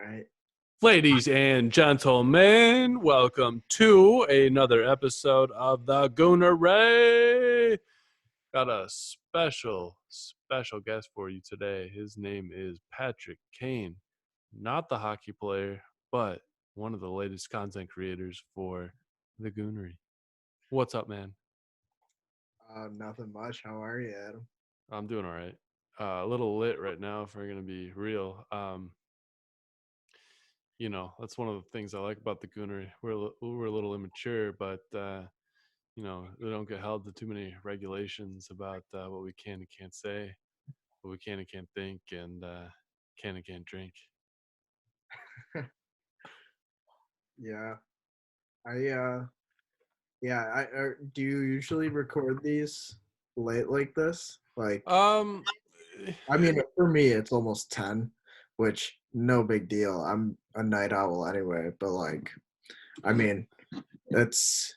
right. Ladies and gentlemen, welcome to another episode of the Goonery. Got a special guest for you today. His name is Patrick Kane, not the hockey player, but one of the latest content creators for the Goonery. What's up, man? Nothing much. How are you, Adam? I'm doing all right. A little lit right now, if we're gonna be real. That's one of the things I like about the Goonery. We're a little immature, but we don't get held to too many regulations about what we can and can't say, what we can and can't think, and can and can't drink. Yeah. Do you usually record these late like this? Um, For me, it's almost 10, which no big deal. I'm a night owl anyway, but I mean, that's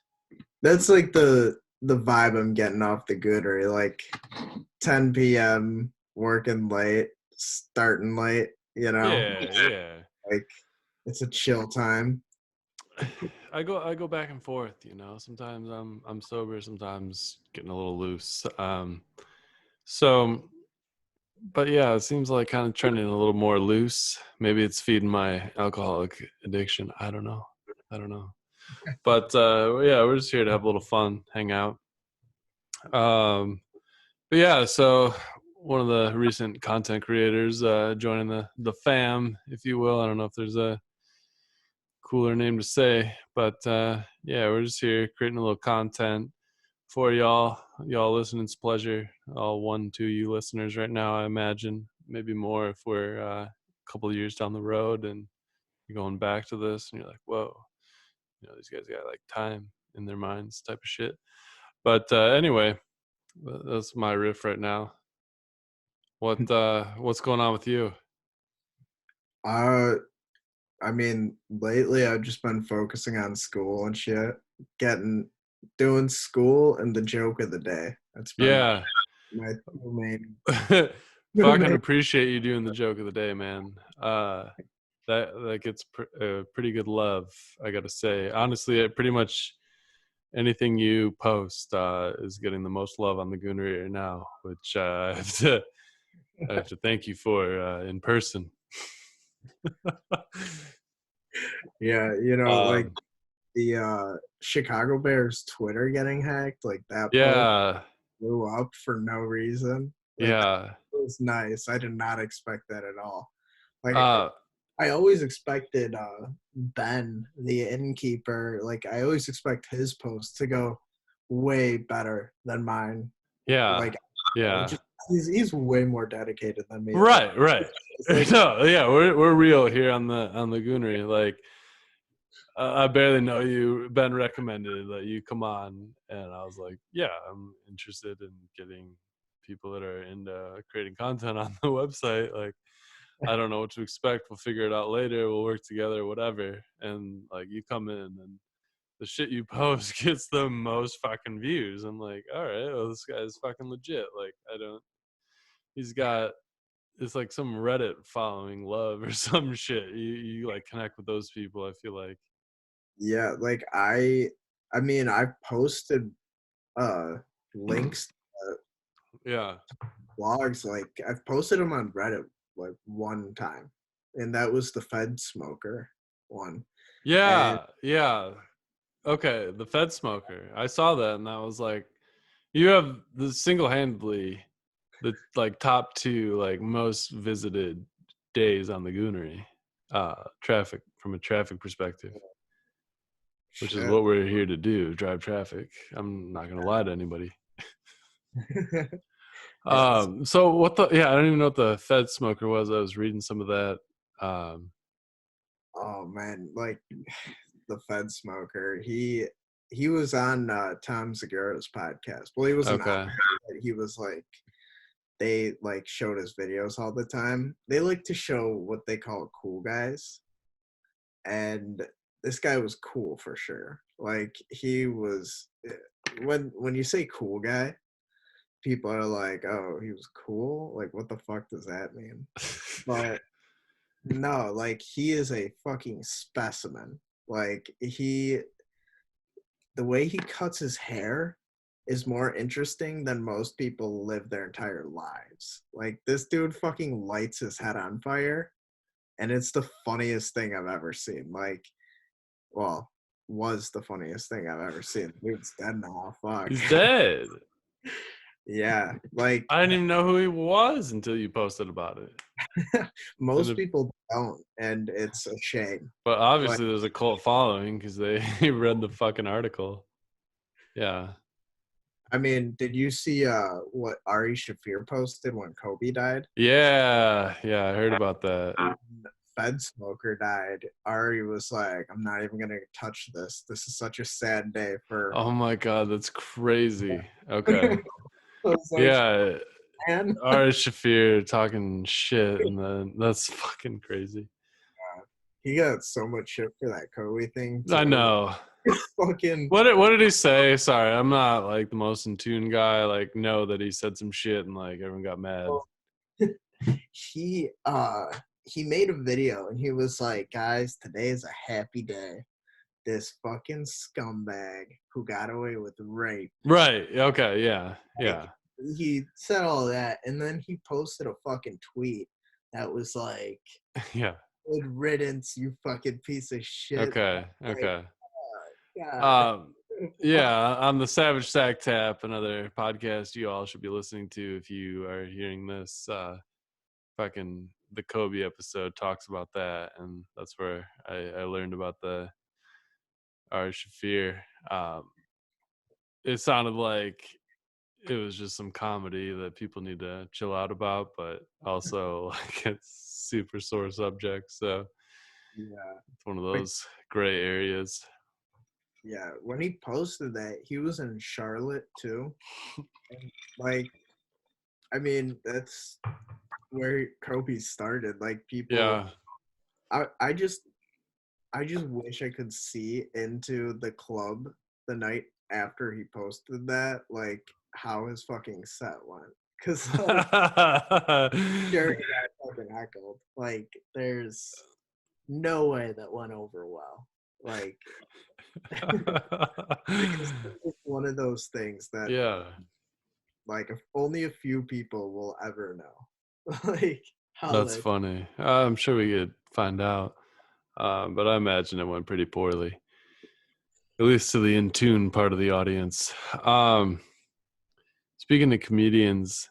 that's like the vibe I'm getting off the Goonery. Like 10 p.m. working late, starting late. yeah. Like it's a chill time. I go back and forth. Sometimes I'm sober, sometimes getting a little loose. So, but yeah, it seems like kind of trending a little more loose. Maybe it's feeding my alcoholic addiction. I don't know. But yeah, we're just here to have a little fun, hang out. But yeah, so one of the recent content creators joining the fam, if you will. I don't know if there's a cooler name to say, but yeah, we're just here creating a little content for y'all listening's pleasure. All 1-2 you listeners right now, I imagine, maybe more if we're a couple of years down the road and you're going back to this and you're like, whoa, these guys got like time in their minds type of shit. But anyway, that's my riff right now. What's going on with you? Uh, Lately I've just been focusing on school and shit, doing school and the joke of the day. That's been Yeah. my main. Fucking appreciate you doing the joke of the day, man. That gets pretty good love, I gotta say. Honestly, pretty much anything you post is getting the most love on the Goonery right now, which I have to thank you for in person. Yeah, the Chicago Bears Twitter getting hacked, like that post Yeah, blew up for no reason. Like that yeah. was nice. I did not expect that at all. Like Uh, I always expected Ben, the innkeeper, like I always expect his post to go way better than mine. yeah, Like yeah. just he's way more dedicated than me. Right. It's like No, yeah, we're real here on the Goonery. Like, I barely know you. Ben recommended that you come on, and I was like, yeah, I'm interested in getting people that are into creating content on the website. Like, I don't know what to expect. We'll figure it out later. We'll work together, whatever. And like, you come in and the shit you post gets the most fucking views. I'm like, all right, well, this guy's fucking legit. Like, he's got, it's like some Reddit following love or some shit. You like connect with those people, I feel like. yeah, like I've posted uh links to Yeah. blogs, like I've posted them on Reddit like one time, and that was the Fed Smoker one. And Yeah. Okay, the Fed smoker. I saw that and I was like, you have the single-handedly the like top two like most visited days on the Goonery. Traffic from a traffic perspective, which is shit. what we're here to do, drive traffic. I'm not gonna lie to anybody. Yes. So what the yeah, I don't even know what the Fed smoker was. I was reading some of that. Oh man, like the Fed Smoker. He was on Tom Segura's podcast. Well, he wasn't on Okay. it, but he was like they like showed his videos all the time. They like to show what they call cool guys. And this guy was cool for sure. Like he was when you say cool guy, people are like, "Oh, he was cool." Like what the fuck does that mean? But No, like he is a fucking specimen. Like the way he cuts his hair is more interesting than most people live their entire lives. Like this dude fucking lights his head on fire, and it's the funniest thing I've ever seen. Like, well, was the funniest thing I've ever seen. Dude's dead now. Fuck. He's dead. Yeah, like I didn't even know who he was until you posted about it. most people don't, and it's a shame. But Like, obviously, there's a cult following because they read the fucking article. Yeah. I mean, did you see what Ari Shafir posted when Kobe died? Yeah. Yeah. I heard about that. Fed Smoker died. Ari was like, "I'm not even gonna touch this. This is such a sad day for." Oh my God. That's crazy. Okay. I was like, Yeah. man, Ari Shafir talking shit, and then that's fucking crazy. he got so much shit for that Kobe thing I too. know. Fucking What did he say? Sorry, I'm not like the most in tune guy. Like, know that he said some shit and like everyone got mad. he he made a video and he was like, guys, today is a happy day. This fucking scumbag who got away with rape. Right. Okay. Yeah. Like, Yeah. he said all that and then he posted a fucking tweet that was like, Yeah. good riddance, you fucking piece of shit. Okay. Like, Okay. God. Yeah, on the Savage Sack Tap, another podcast you all should be listening to if you are hearing this. Fucking the Kobe episode talks about that, and that's where I learned about the Ari Shafir. It sounded like it was just some comedy that people need to chill out about, but also like it's super sore subject, so Yeah. it's one of Like, those gray areas. yeah. When he posted that, he was in Charlotte too. And like, I mean, that's where Kobe started. Like people Yeah. I I just wish I could see into the club the night after he posted that, like how his fucking set went. Cause like sure he got fucking heckled. Like there's no way that went over well. Like it's one of those things that Yeah, like if only a few people will ever know. Like how that's that funny. I'm sure we could find out, but I imagine it went pretty poorly, at least to the in tune part of the audience. Um, Speaking of comedians,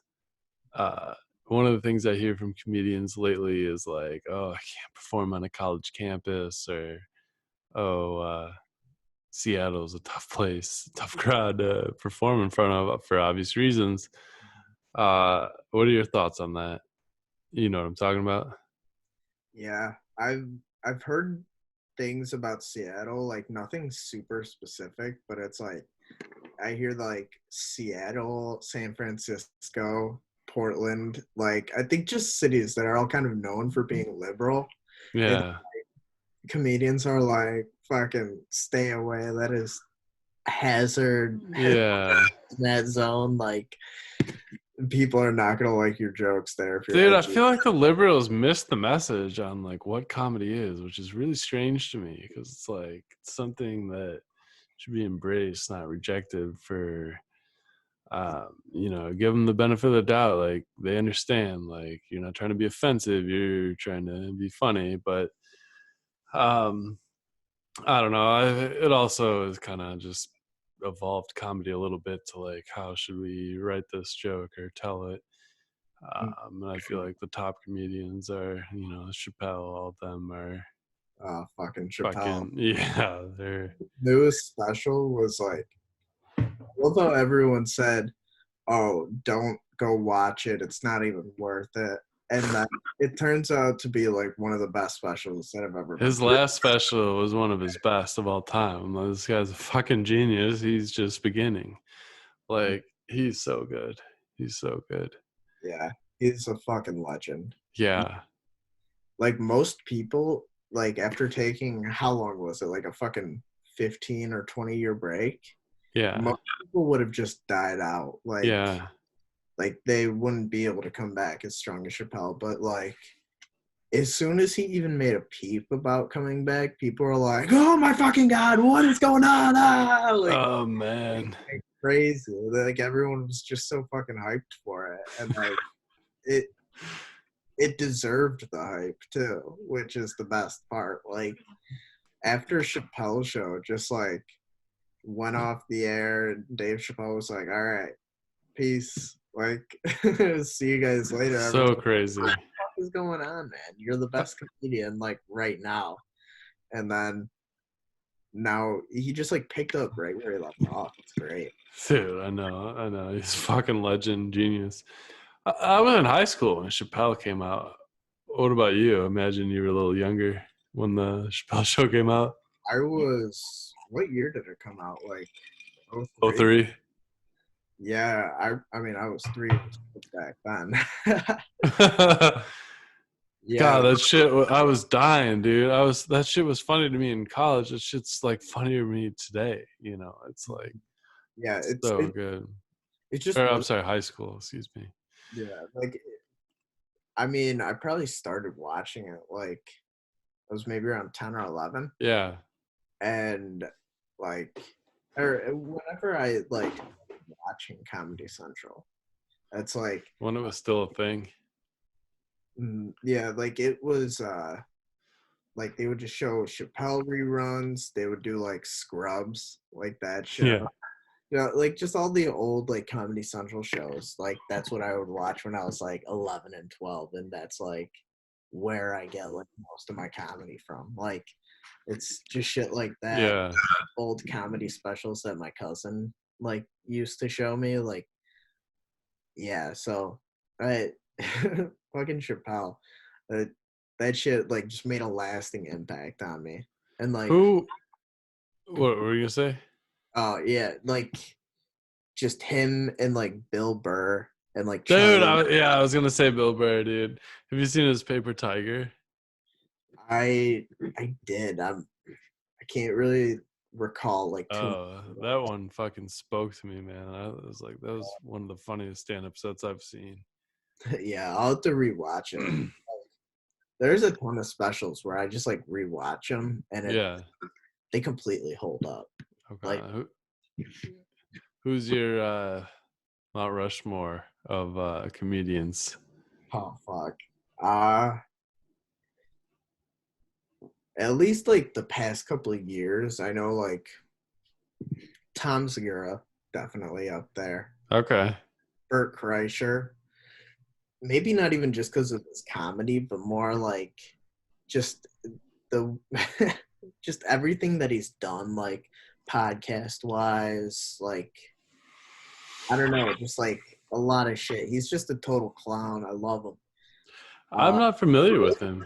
uh, one of the things I hear from comedians lately is like, "Oh, I can't perform on a college campus," or "Oh, Seattle's a tough place, tough crowd to perform in front of for obvious reasons." What are your thoughts on that? You know what I'm talking about? yeah. I've heard things about Seattle, like nothing super specific, but it's like I hear like Seattle, San Francisco, Portland, like I think just cities that are all kind of known for being liberal. And Yeah, comedians are like fucking stay away. That is hazard yeah. that zone. Like people are not gonna like your jokes there if you're Dude, I edgy. feel like the liberals missed the message on like what comedy is, which is really strange to me because it's like it's something that should be embraced, not rejected. For give them the benefit of the doubt. Like they understand. Like you're not trying to be offensive, you're trying to be funny. But um, I don't know. It also is kind of just evolved comedy a little bit to like how should we write this joke or tell it. And I feel like the top comedians are, Chappelle, all of them are Fucking Chappelle. fucking, yeah, they're, Newest special was like, although everyone said, "Oh, don't go watch it. It's not even worth it," and then it turns out to be like one of the best specials that I've ever been his through. last special was one of his best of all time. This guy's a fucking genius. He's just beginning. Like, he's so good. He's so good. Yeah, he's a fucking legend. Yeah. Like most people, like after taking how long was it? Like a fucking 15 or 20-year break. Yeah. Most people would have just died out. Yeah. Like they wouldn't be able to come back as strong as Chappelle. But like as soon as he even made a peep about coming back, people were like, "Oh my fucking god, what is going on?" Ah! Like Oh man. crazy. Like everyone was just so fucking hyped for it, and like it it deserved the hype too, which is the best part. Like after Chappelle's show, just like went off the air, and Dave Chappelle was like, "All right, peace. Like, see you guys later." Everyone's So like, crazy. what the fuck is going on, man? You're the best comedian like right now. And then now he just like picked up right where he left off. It's great. Dude, I know. He's fucking legend, genius. I was in high school when Chappelle came out. What about you? I imagine you were a little younger when the Chappelle show came out. I was, what year did it come out? Like oh Oh three. three. Yeah, I mean I was 3 years old back then. God, Yeah, that shit. I was dying, dude. That shit was funny to me in college. That shit's like funny to me today. You know, it's like yeah, so good. it's just Or I'm one. sorry, high school. Excuse me. Yeah, like I mean I probably started watching it like I was maybe around 10 or 11. Yeah. And like or whenever I like watching Comedy Central, it's like When it was still a thing. yeah, like it was like they would just show Chappelle reruns, they would do like Scrubs, like that show. Yeah. Yeah, like just all the old like Comedy Central shows. Like that's what I would watch when I was like 11 and 12, and that's like where I get like most of my comedy from. Like it's just shit like that. Yeah. Old comedy specials that my cousin like used to show me. Like yeah, so I fucking Chappelle, uh, that shit like just made a lasting impact on me. And like Who? What were you gonna say? oh yeah, like just him and like Bill Burr and like Dude, Charlie. I was gonna say Bill Burr, dude. Have you seen his Paper Tiger? I did. I can't really recall like too Oh, that one fucking spoke to me, man. I was like, that was one of the funniest stand-up sets I've seen. much. Yeah, I'll have to rewatch it. There's a ton of specials where I just like rewatch them and Yeah. they completely hold up. Like Okay. Who's your Mount Rushmore of comedians? oh fuck. Uh at least like the past couple of years, I know like Tom Segura definitely up there. Okay. Bert Kreischer, maybe not even just because of his comedy, but more like just the just everything that he's done, like podcast wise, like I don't know, just like a lot of shit. He's just a total clown. I love him. I'm Uh, not familiar with him.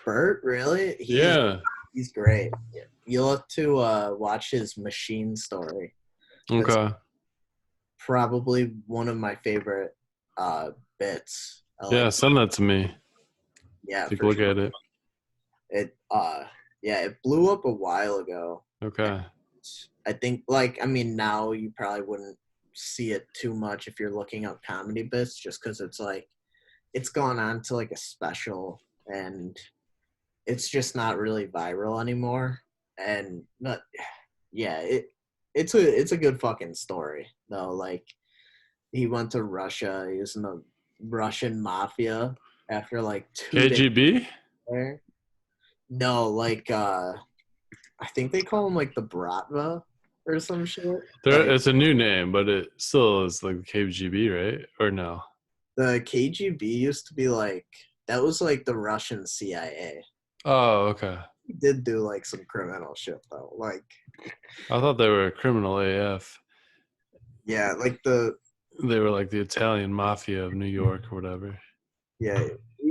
Bert, really? Yeah. He's great. Yeah. You'll have to watch his Machine story. That's Okay. probably one of my favorite bits. I Yeah, like, send that to me. yeah, Take a for look sure. at it. It yeah, it blew up a while ago. Okay. I think like I mean now you probably wouldn't see it too much if you're looking up comedy bits just because it's like it's gone on to like a special and it's just not really viral anymore. And but yeah, it's a good fucking story though. Like he went to Russia, he was in the Russian mafia after like 2 days KGB? there. No, like I think they call him like the Bratva or some shit. Like It's a new name, but it still is like KGB, right? Or no? the KGB used to be like that was like the Russian CIA. Oh, okay. He did do like some criminal shit though. Like I thought they were criminal AF. yeah, like the They were like the Italian mafia of New York or whatever. yeah,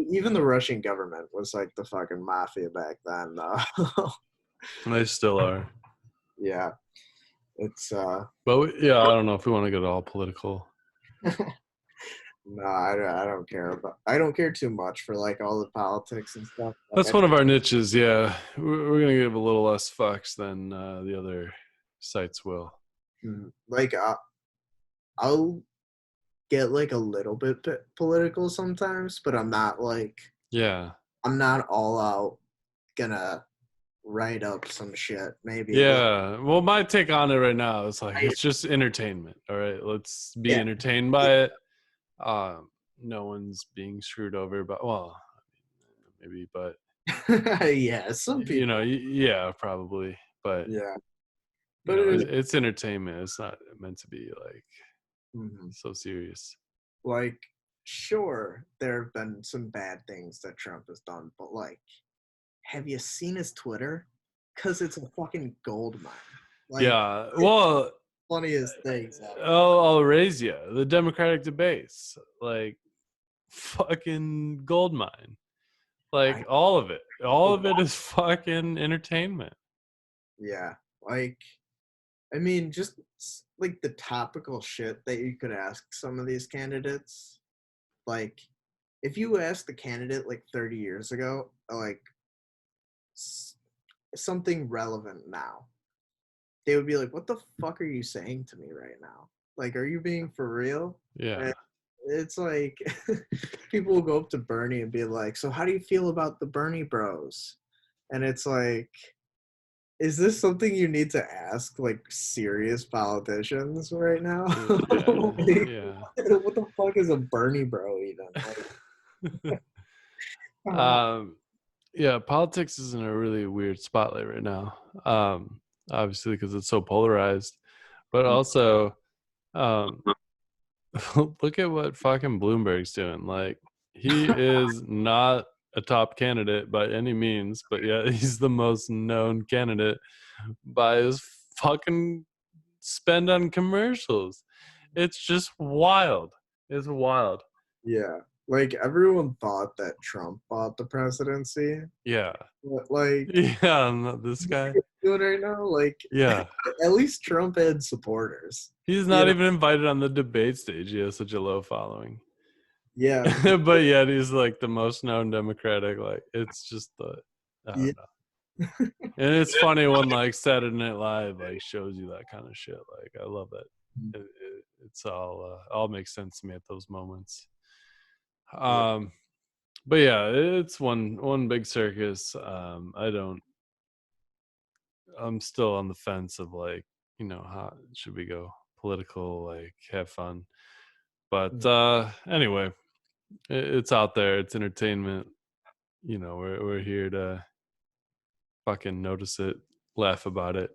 even the Russian government was like the fucking mafia back then though. They still are. Yeah. It's But yeah, I don't know if we want to get all political. no, I don't care about I don't care too much for like all the politics and stuff. That's one of our niches. Yeah, we're gonna give a little less fucks than the other sites will. Like I'll get like a little bit political sometimes, but I'm not like Yeah, I'm not all out gonna write up some shit. Maybe a little. Yeah. Well, my take on it right now is like I, it's just entertainment. All right, let's be yeah, entertained by it. No one's being screwed over, but well, maybe, but yeah. Some people. yeah, probably, but Yeah, but it's entertainment. It's not meant to be like mhm. so serious. Like, sure, there have been some bad things that Trump has done, but like, have you seen his Twitter? Because it's a fucking gold mine. Like, Yeah. it's Well, the funniest things ever. I'll raise you the Democratic debates, like fucking gold mine. I Like all of it is fucking entertainment. yeah, like I mean, just like the topical shit that you could ask some of these candidates. Like, if you asked the candidate like 30 years ago, like something relevant now, they would be like, "What the fuck are you saying to me right now? Like, are you being for real?" Yeah. And it's like people will go up to Bernie and be like, "So how do you feel about the Bernie Bros?" And it's like, is this something you need to ask like serious politicians right now? Yeah. Like, Yeah. what the fuck is a Bernie bro even? Like, come on. um yeah, politics is in a really weird spotlight right now. Obviously because it's so polarized, but also um look at what fucking Bloomberg's doing. Like, he is not a top candidate by any means, but yeah, he's the most known candidate by his fucking spend on commercials. It's just wild. It's wild. Yeah, like everyone thought that Trump bought the presidency, Yeah. but like Yeah, not this guy. doing right now, like Yeah. at least Trump had supporters. He's You not know? even invited on the debate stage. He has such a low following. Yeah, But yet he's like the most known Democratic. Like, it's just I yeah, don't know. And it's funny when like Saturday Night Live like shows you that kind of shit. Like, I love it. It's all makes sense to me at those moments. yeah, But yeah, it's one big circus. I'm still on the fence of like, how should we go political, like have fun. But anyway, it's out there. It's entertainment. We're here to fucking notice it, laugh about it.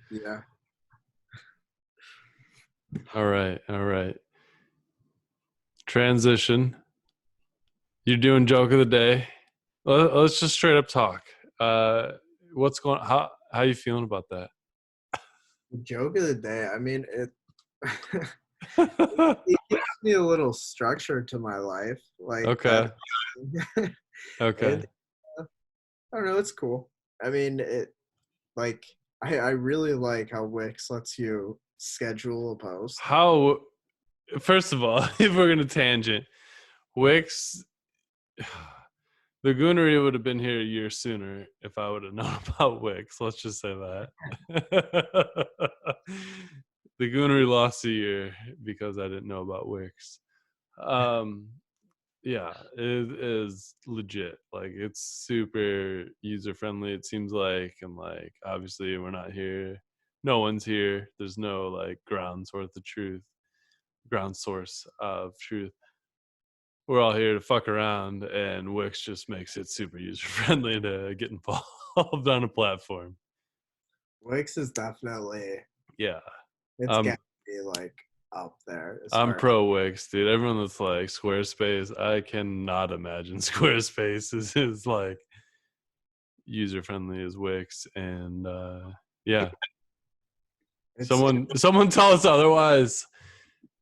yeah. All right, all right. Transition. You're doing joke of the day. Let's just straight up talk. What's going? How you feeling about that? Joke of the day. I mean, it it gives me a little structure to my life, like that. Okay. Okay. And I don't know, it's cool. I mean, it like I really like how Wix lets you schedule a post. How? First of all, if we're gonna tangent, Wix, the Goonery would have been here a year sooner if I would have known about Wix. Let's just say that. The Goonery lost a year because I didn't know about Wix. Um, yeah, it is legit. Like, it's super user friendly, it seems like, and like obviously we're not here. No one's here. There's no like ground source of truth. We're all here to fuck around, and Wix just makes it super user friendly to get involved on a platform. Wix is definitely Yeah. it's got Um to be like up there as I'm far. pro Wix, dude. Everyone that's like Squarespace, I cannot imagine Squarespace is like user friendly as Wix. And yeah. It's Someone tell us otherwise.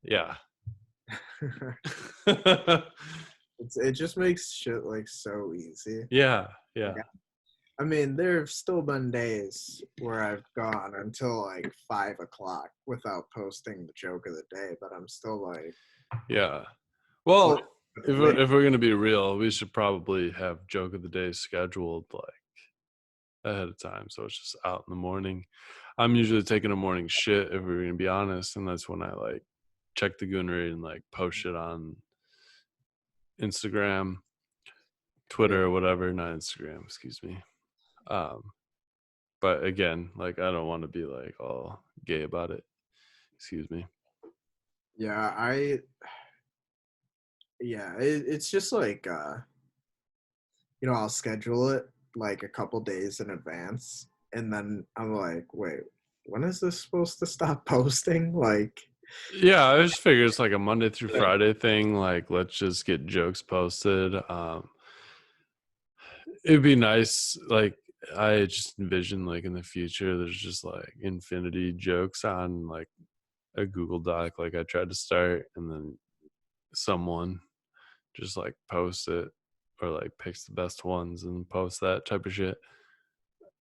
Yeah. it just makes shit like so easy. Yeah. Yeah. Like, I mean, there have still been days where I've gone until like 5 o'clock without posting the joke of the day, but I'm still like, Yeah. what? Well, if we're gonna be real, we should probably have joke of the day scheduled like ahead of time, so it's just out in the morning. I'm usually taking a morning shit, if we're gonna be honest, and that's when I like check the Goonery and like post it on Instagram. Twitter or whatever, not Instagram, excuse me. Um, but again, like I don't want to be like all gay about it. Excuse me. Yeah, it's just like I'll schedule it like a couple days in advance, and then I'm like, wait, when is this supposed to stop posting? Like, Yeah, I just figure it's like a Monday through Friday thing. Like, let's just get jokes posted. It'd be nice. Like, I just envision like in the future, there's just like infinity jokes on like a Google Doc. Like I tried to start, and then someone just like posts it or like picks the best ones and posts that type of shit.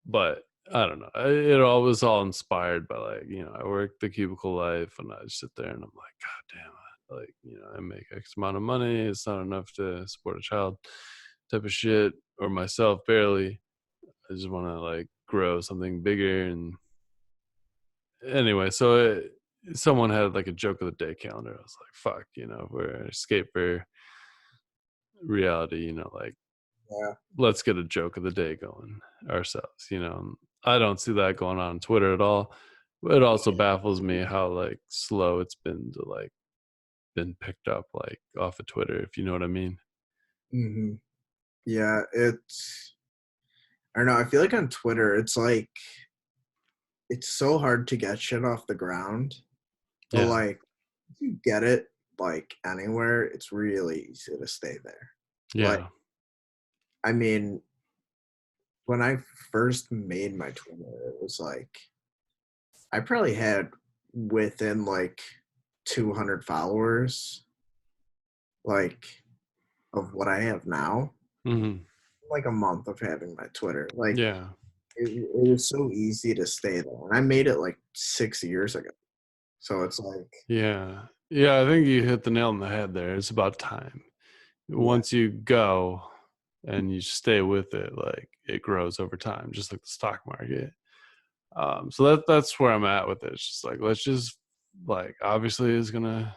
But I don't know. It all was all inspired by like, I work the cubicle life and I sit there and I'm like, God damn it. Like, I make X amount of money. It's not enough to support a child type of shit or myself barely. I just want to like grow something bigger. And anyway, so someone had like a joke of the day calendar. I was like, fuck, we're escape for reality, like yeah. let's get a joke of the day going ourselves. I don't see that going on Twitter at all. It also baffles me how like slow it's been to like been picked up like off of Twitter, if you know what I mean. hmm Yeah, I don't know. I feel like on Twitter, it's like it's so hard to get shit off the ground, but Yeah. like if you get it like anywhere, it's really easy to stay there. Like, Yeah. I mean, when I first made my Twitter, it was like I probably had within like 200 followers, like of what I have now. Hmm. Like a month of having my Twitter, like Yeah. it was so easy to stay there, and I made it like 6 years ago. So it's like, Yeah. Yeah. I think you hit the nail on the head there. It's about time. yeah, Once you go and you stay with it, like it grows over time, just like the stock market. So that's where I'm at with it. It's just like let's just like obviously it's gonna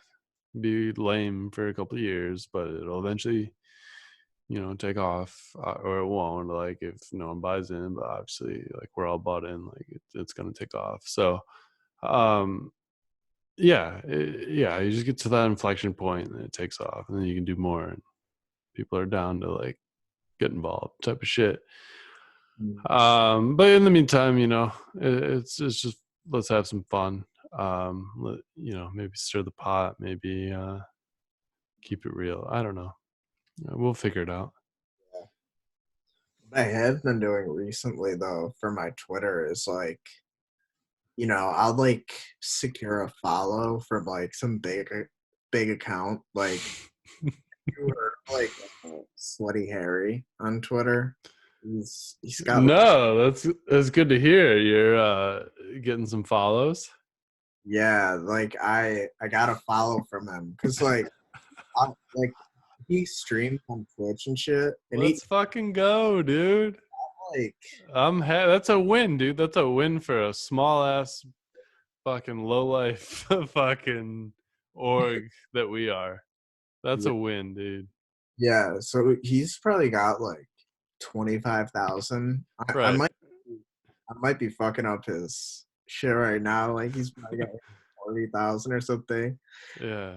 be lame for a couple of years, but it'll eventually, take off, or it won't. Like if no one buys in, but obviously, like we're all bought in, like it's gonna take off. So, um, yeah, yeah, you just get to that inflection point, and it takes off, and then you can do more, and people are down to like get involved, type of shit. mm, But in the meantime, it's just let's have some fun. Maybe stir the pot, maybe keep it real. I don't know. We'll figure it out. yeah. What I have been doing recently though for my Twitter is like, I'll like secure a follow from like some big account. Like you were like Sweaty Harry on Twitter. He's got like, No, that's good to hear. You're getting some follows. yeah, like I got a follow from him because like he streams on Twitch and shit, and he Let's fucking go, dude. like That's a win, dude. That's a win for a small ass fucking low life fucking org that we are. That's yeah, a win, dude. yeah. So he's probably got like 25,000. Right. I might be fucking up his shit right now. Like he's probably got like 40,000 or something. Yeah.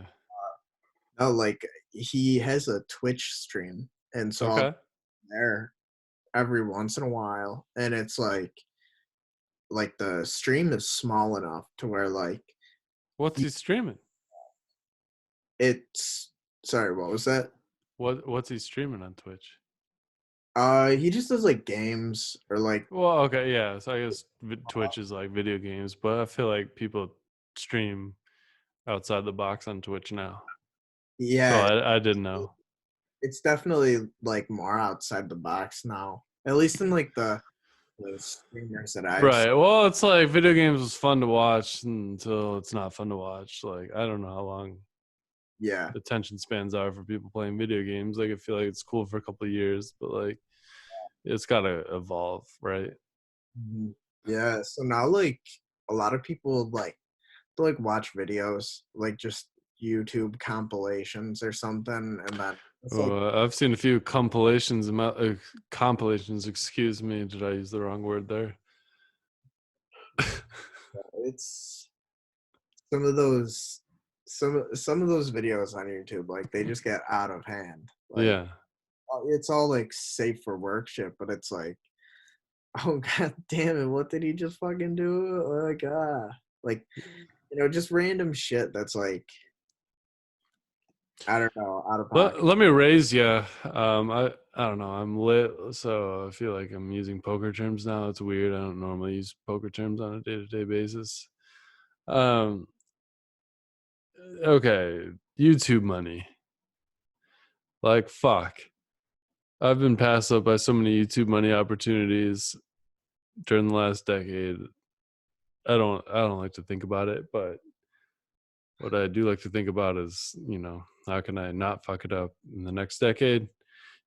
No, like he has a Twitch stream, and so I'll be Okay. there every once in a while, and it's like the stream is small enough to where like What's he, he streaming? it's sorry, what was that? What's he streaming on Twitch? He just does like games or like Well, okay, yeah. So I guess Twitch is like video games, but I feel like people stream outside the box on Twitch now. So yeah, I didn't know. it's definitely like more outside the box now. At least in like the streamers that I've seen. Right. Well, it's like video games was fun to watch until it's not fun to watch. Like I don't know how long Yeah. attention spans are for people playing video games. Like I feel like it's cool for a couple of years, but like it's got to evolve, right? Mhm. Yeah. So now like a lot of people like to like watch videos, like just YouTube compilations or something, and then It's like I've seen a few compilations. Compilations. Excuse me. Did I use the wrong word there? it's some of those some of those videos on YouTube, like they just get out of hand. Like Yeah. it's all like safe for work shit, but it's like, oh god damn it, what did he just fucking do? Like just random shit that's like, I don't know, out of pocket. Let me raise you. I don't know. I'm lit, so I feel like I'm using poker terms now. It's weird. I don't normally use poker terms on a day-to-day basis. Um, okay, YouTube money. Like fuck. I've been passed up by so many YouTube money opportunities during the last decade. I don't like to think about it, but what I do like to think about is, how can I not fuck it up in the next decade?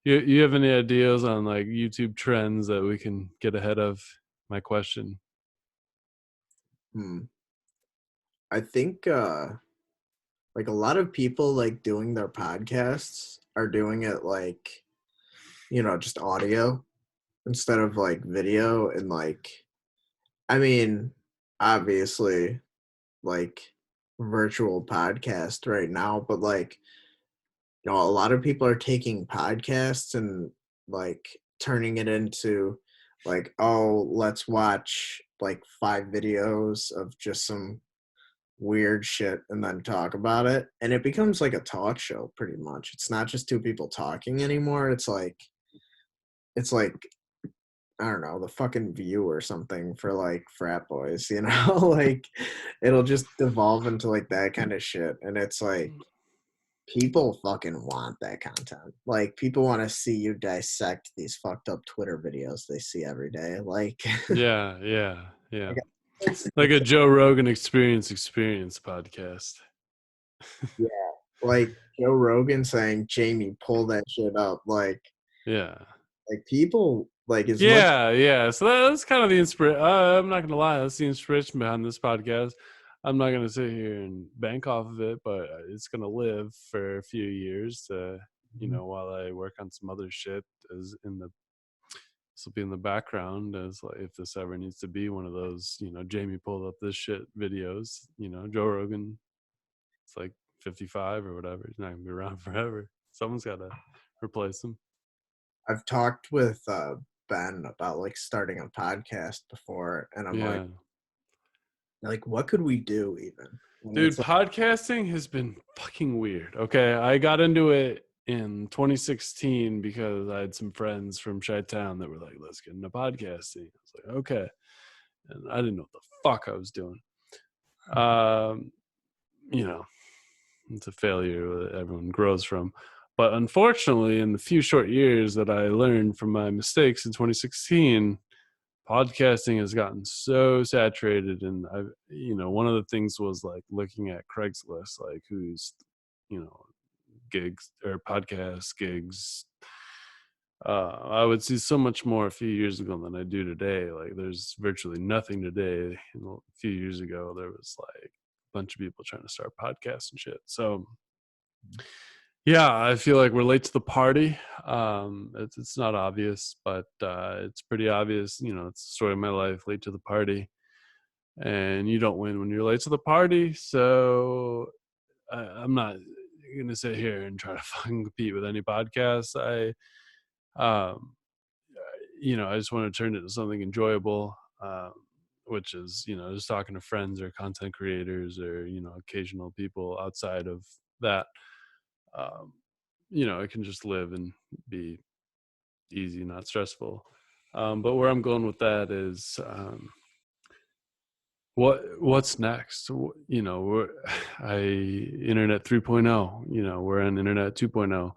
You have any ideas on like YouTube trends that we can get ahead of? My question. Hmm. I think like a lot of people like doing their podcasts are doing it like, just audio instead of like video. And like, I mean, obviously like virtual podcast right now, but like, a lot of people are taking podcasts and like turning it into like, oh, let's watch like 5 videos of just some weird shit and then talk about it. And it becomes like a talk show pretty much. It's not just two people talking anymore. It's like I don't know, the fucking View or something for like frat boys, like it'll just devolve into like that kind of shit. And it's like people fucking want that content. Like people want to see you dissect these fucked up Twitter videos they see every day. Like, Yeah, yeah, yeah. like it's, Like a Joe Rogan experience podcast. yeah, like Joe Rogan saying, Jamie, pull that shit up. Yeah. Like people like as much. Yeah, yeah. So that's kind of the inspiration. I'm not gonna lie, that's the inspiration behind this podcast. I'm not gonna sit here and bank off of it, but it's gonna live for a few years. While I work on some other shit, as in the this will be in the background as like if this ever needs to be one of those, Jamie pulled up this shit videos. Joe Rogan, it's like 55 or whatever. He's not gonna be around forever. Someone's got to replace him. I've talked with Ben about like starting a podcast before, and I'm Yeah. like, what could we do even? And Dude, it's like, podcasting has been fucking weird. Okay, I got into it in 2016 because I had some friends from Chi-Town that were like, "Let's get into podcasting." I was like, "Okay," and I didn't know what the fuck I was doing. Um, you know, it's a failure that everyone grows from. But unfortunately, in the few short years that I learned from my mistakes in 2016, podcasting has gotten so saturated. And one of the things was like looking at Craigslist, like who's, gigs or podcast gigs. I would see so much more a few years ago than I do today. Like there's virtually nothing today. A few years ago, there was like a bunch of people trying to start podcasts and shit. So yeah, I feel like we're late to the party. It's not obvious, but it's pretty obvious. It's the story of my life, late to the party. And you don't win when you're late to the party. So I'm not going to sit here and try to fucking compete with any podcast. Um, I just want to turn it into something enjoyable, which is, just talking to friends or content creators or, occasional people outside of that. Um, it can just live and be easy, not stressful. But where I'm going with that is what's next? We're internet 3.0. We're on internet 2.0.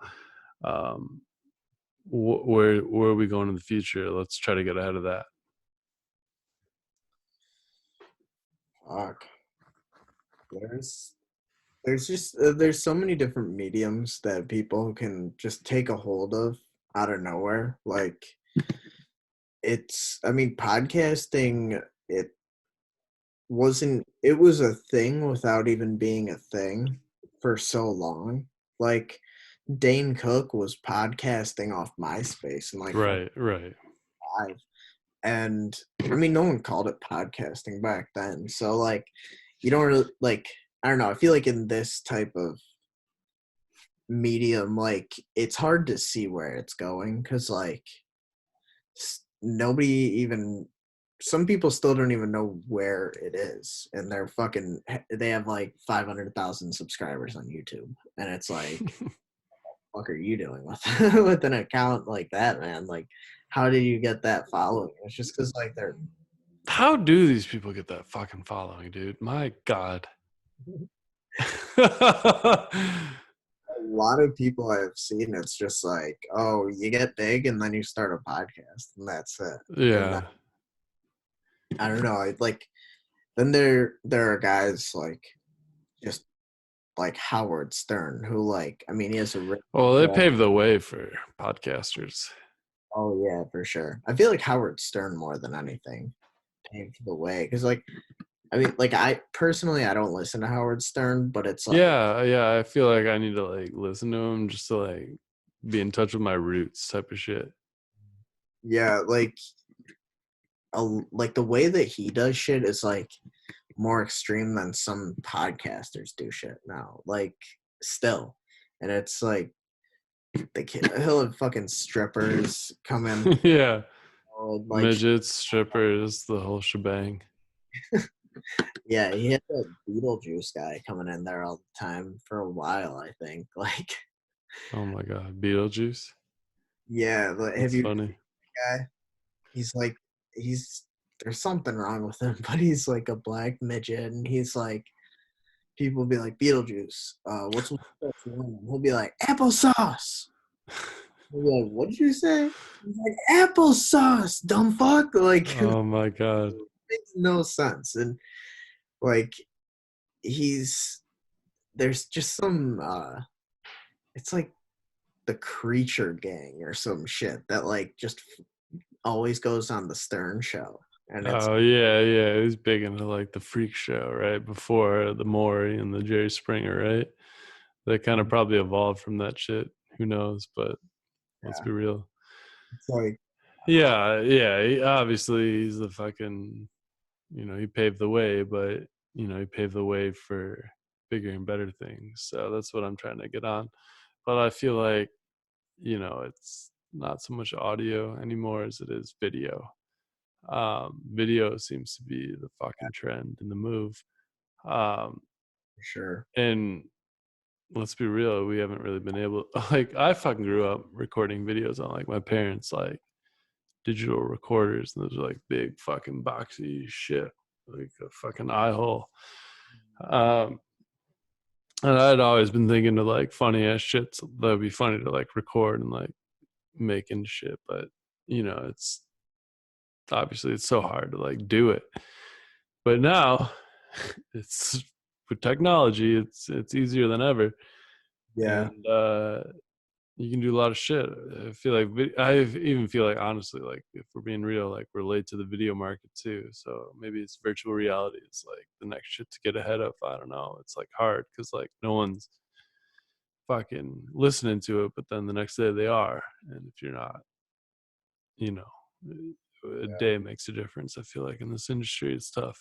Where are we going in the future? Let's try to get ahead of that. fuck. There's there's so many different mediums that people can just take a hold of out of nowhere. Like I mean, podcasting, it was a thing without even being a thing for so long. Like Dane Cook was podcasting off MySpace in like fucking Right. five. And I mean, no one called it podcasting back then. So like, you don't really like. I don't know. I feel like in this type of medium, like it's hard to see where it's going because like nobody even. Some people still don't even know where it is, and they're fucking. They have like 500,000 subscribers on YouTube, and it's like, what are you doing with with an account like that, man? Like, how did you get that following? It's just because like they're How do these people get that fucking following, dude? My God. a lot of people I've seen. It's just like, oh, you get big and then you start a podcast, and that's it. And Yeah. I don't know. I like then there are guys like just like Howard Stern who like I mean he has a really Well, they strong. paved the way for podcasters. Oh yeah, for sure. I feel like Howard Stern more than anything paved the way because like I mean like I personally I don't listen to Howard Stern, but it's like Yeah. I feel like I need to like listen to them just to like be in touch with my roots type of shit. yeah like the way that he does shit is like more extreme than some podcasters do shit now. Like still, and it's like he'll have fucking strippers come in. Yeah. Like Midgets, strippers, the whole shebang. yeah, he had that Beetlejuice guy coming in there all the time for a while. I think like Oh my God. Beetlejuice. yeah, like, have That's you funny. guy? He's like he's there's something wrong with him, but he's like a black midget, and he's like people will be like Beetlejuice. What's with that? He'll be like applesauce. He'll be like, what did you say? He's like applesauce, dumb fuck. Like it Oh my God. makes no sense. And like he's there's just some it's like the Creature Gang or some shit that like just always goes on the Stern show. And it's Oh yeah. He was big into like the freak show, right? Before the Maury and the Jerry Springer, right? They kind of probably evolved from that shit. Who knows? But let's yeah, be real. it's like Yeah. Obviously, he's the fucking. He paved the way, but he paved the way for bigger and better things. So that's what I'm trying to get on. But I feel like it's not so much audio anymore as it is video. Video seems to be the fucking trend and the move. Um, for sure. and let's be real, we haven't really been able. Like, I fucking grew up recording videos on like my parents' like digital recorders, and those are like big fucking boxy shit, like a fucking eye hole. Um, and I'd always been thinking to like funny ass shit that would be funny to like record and like make into shit, but it's obviously it's so hard to like do it. But now it's with technology, it's easier than ever, Yeah, and you can do a lot of shit. I feel like I even feel like honestly, like if we're being real, like we're late to the video market too. So maybe it's virtual reality is like the next shit to get ahead of. I don't know. It's like hard because like no one's fucking listening to it, but then the next day they are, and if you're not, you know, a yeah. day makes a difference. I feel like in this industry, it's tough.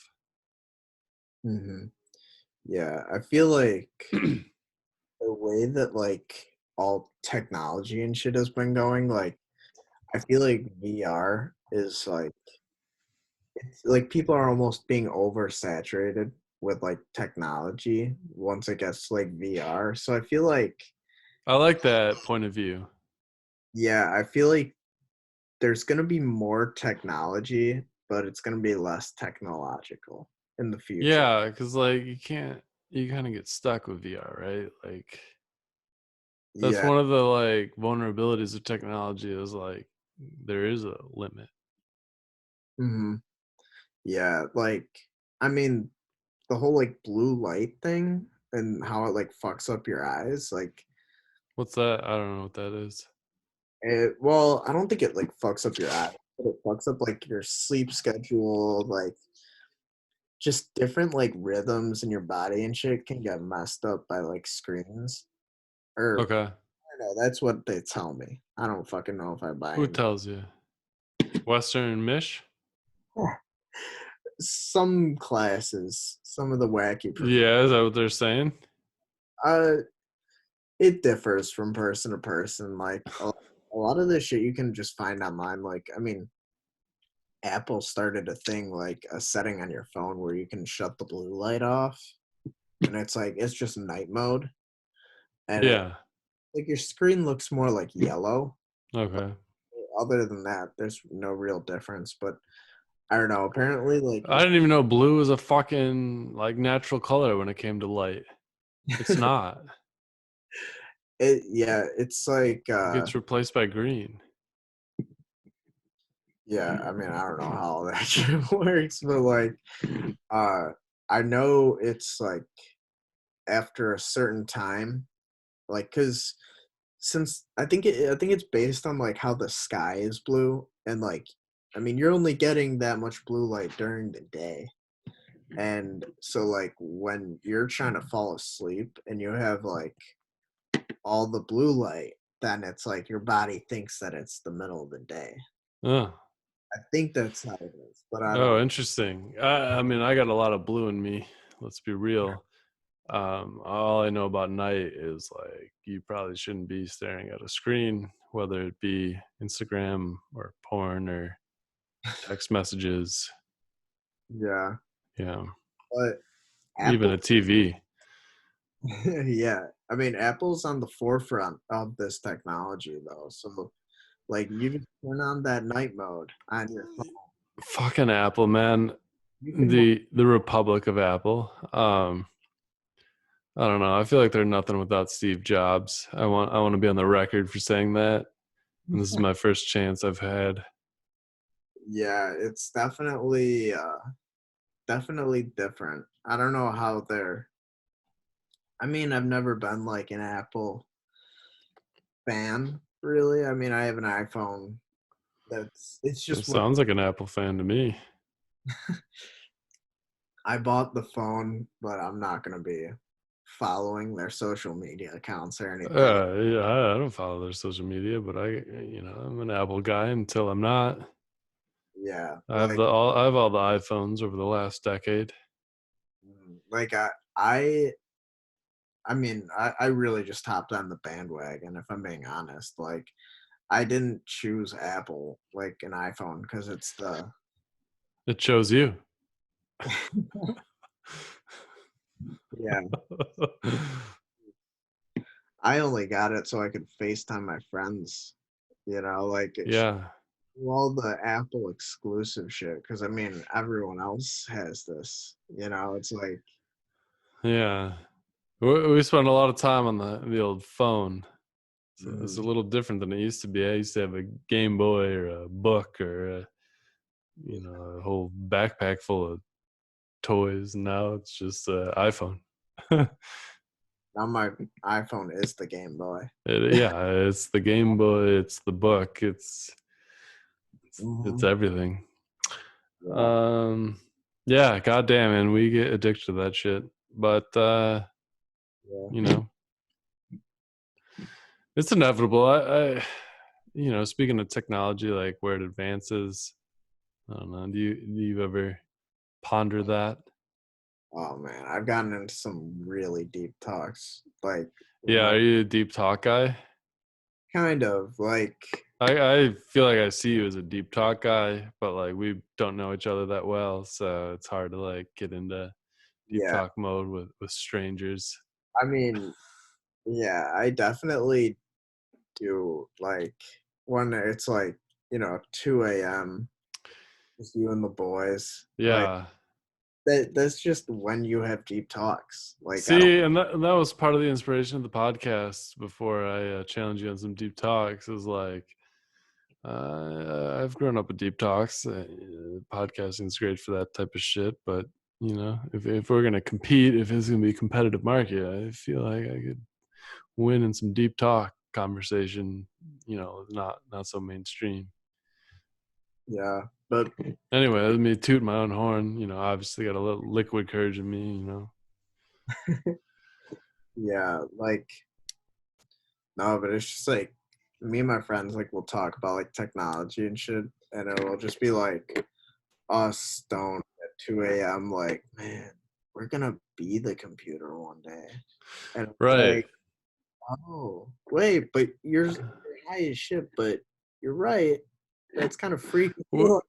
Yeah, I feel like the way that like all technology and shit has been going, like I feel like VR is like it's like people are almost being oversaturated with like technology once it gets to, like VR. So I feel like I like that point of view. yeah, I feel like there's gonna be more technology, but it's gonna be less technological in the future. Yeah, because like you kind of get stuck with VR, right? Like that's Yeah. one of the like vulnerabilities of technology is like there is a limit. hmm Yeah, like I mean the whole like blue light thing and how it like fucks up your eyes, like What's that? I don't know what that is. well, I don't think it like fucks up your eyes, but it fucks up like your sleep schedule, like just different like rhythms in your body and shit can get messed up by like screens or Okay. know, that's what they tell me. I don't fucking know if I buy Who it. tells you? Western Mish? Some classes, some of the wacky professors. Yeah, is that what they're saying? Uh, it differs from person to person. Like a lot of this shit you can just find online. Like, I mean, Apple started a thing like a setting on your phone where you can shut the blue light off, and it's like it's just night mode, and it Yeah. like your screen looks more like yellow. Okay. Other than that, there's no real difference. But I don't know. Apparently, like I didn't even know blue was a fucking like natural color when it came to light. It's not. yeah, it's like It gets replaced by green. yeah. I mean, I don't know how all that shit works, but like uh, I know it's like after a certain time, like because since I think it's based on like how the sky is blue, and like I mean you're only getting that much blue light during the day, and so like when you're trying to fall asleep and you have like all the blue light, then it's like your body thinks that it's the middle of the day. Oh, I think that's how it is, but I oh, don't. interesting. I mean, I got a lot of blue in me. Let's be real. All I know about night is like you probably shouldn't be staring at a screen, whether it be Instagram or porn or text messages. Yeah, Yeah, but even Apple, a TV. yeah, I mean Apple's on the forefront of this technology though, so like you just turn on that night mode on your phone. Fucking Apple, man. You can The Republic of Apple. I don't know. I feel like they're nothing without Steve Jobs. I want to be on the record for saying that. And this is my first chance I've had. yeah, it's definitely definitely different. I don't know how they're I mean, I've never been like an Apple fan really. I mean, I have an iPhone that's it's It just what sounds like an Apple fan to me. I bought the phone, but I'm not going to be following their social media accounts or anything. Yeah, I don't follow their social media, but I'm an Apple guy until I'm not. Yeah, I have all the iPhones over the last decade. like I mean, I really just hopped on the bandwagon if I'm being honest. Like I didn't choose Apple like an iPhone because it's the It shows you. yeah. I only got it so I could FaceTime my friends. You know, like it's Yeah, all the Apple exclusive shit. Because I mean, everyone else has this. You know, it's like yeah. We spend a lot of time on the old phone. So it's a mm, little different than it used to be. I used to have a Game Boy or a book or a whole backpack full of toys. Now it's just iPhone. now my iPhone is the Game Boy. Yeah, it's the Game Boy. It's the book. It's Hmm. everything. Yeah, Um, yeah, goddamn, and we get addicted to that shit. But you yeah. know, it's inevitable. Speaking of technology, like where it advances, I don't know. Do you ever ponder that? Oh man, I've gotten into some really deep talks. Like with Yeah, my are you a deep talk guy? kind of like I feel like I see you as a deep talk guy, but like we don't know each other that well, so it's hard to like get into deep yeah. talk mode with strangers. I mean, yeah, I definitely do like when it's like, 2 a.m. just you and the boys. Like Yeah. that's just when you have deep talks. Like I don't See, and that was part of the inspiration of the podcast before I challenged you on some deep talks. Is like I've grown up with deep talks. Podcasting is great for that type of shit, but if we're gonna compete, if it's gonna be a competitive market, I feel like I could win in some deep talk conversation. Not so mainstream. yeah. But Anyway, let me toot my own horn. Obviously got a little liquid courage in me. yeah, like No, but it's just like me and my friends like will talk about like technology and shit, and it will just be like us stoned at 2 a.m. Like, man, we're gonna be the computer one day, and it's Right. like, oh, wait, but you're high as shit, but you're right. That's kind of freaky. Wh-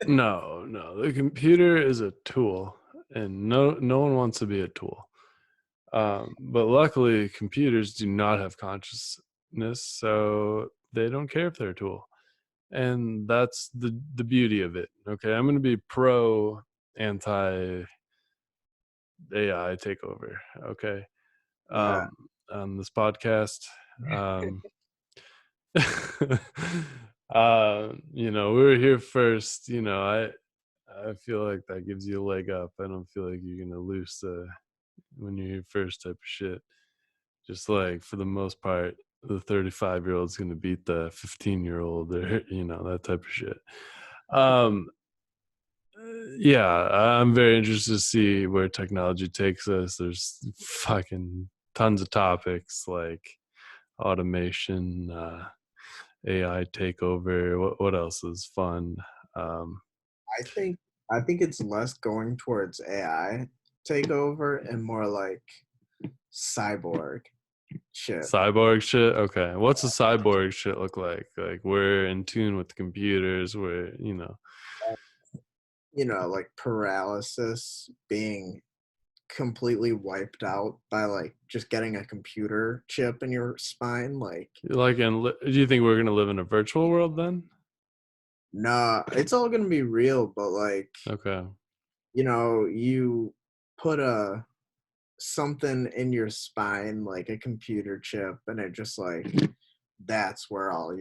No, no. The computer is a tool, and no one wants to be a tool. But luckily, computers do not have consciousness, so they don't care if they're a tool, and that's the beauty of it. Okay, I'm going to be pro anti AI takeover. Okay, Yeah, um, on this podcast. Um, we're here first. I feel like that gives you a leg up. I don't feel like you're gonna lose when you're here first type of shit. Just like for the most part, the 35-year-old's gonna beat the 15-year-old, or that type of shit. Um, yeah, I'm very interested to see where technology takes us. There's fucking tons of topics like automation, AI takeover. What else is fun? Um, I think I think it's less going towards AI takeover and more like cyborg shit. Cyborg shit. Okay, what's a cyborg shit look like? Like we're in tune with the computers. We're. Like paralysis being completely wiped out by like just getting a computer chip in your spine. Like, Like, do you think we're gonna live in a virtual world then? nah, it's all gonna be real, but like, Okay. you put a something in your spine, like a computer chip, and it just like that's where all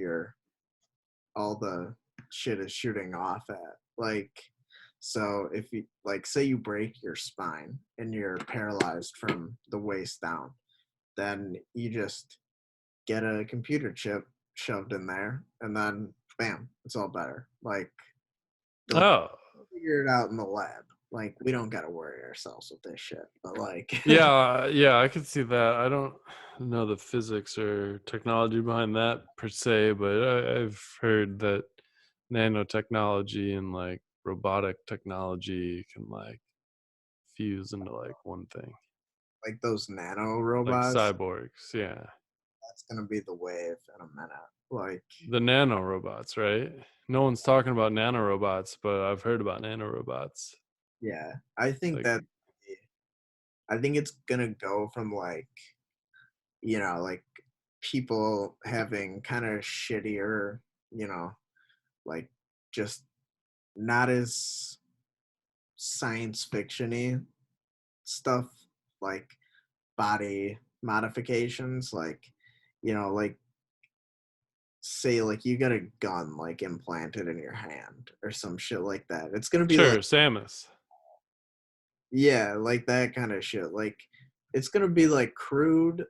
the shit is shooting off at. Like, so if you like say you break your spine and you're paralyzed from the waist down, then you just get a computer chip shoved in there and then bam, it's all better. Like they'll Oh, figure it out in the lab. Like we don't gotta worry ourselves with this shit. But like yeah, yeah. I could see that. I don't know the physics or technology behind that per se, but I've heard that nanotechnology and like robotic technology can like fuse into like one thing, like those nano like robots, cyborgs. Yeah, that's gonna be the wave in a minute. Like the nano robots, right? No one's talking about nanorobots, but I've heard about nanorobots. yeah, Like, I think it's gonna go from like people having kind of shittier, you know, like just not as science fictiony stuff, like body modifications, like say like you got a gun like implanted in your hand or some shit like that. It's gonna be like sure, Samus. yeah, like that kind of shit. Like it's gonna be like crude,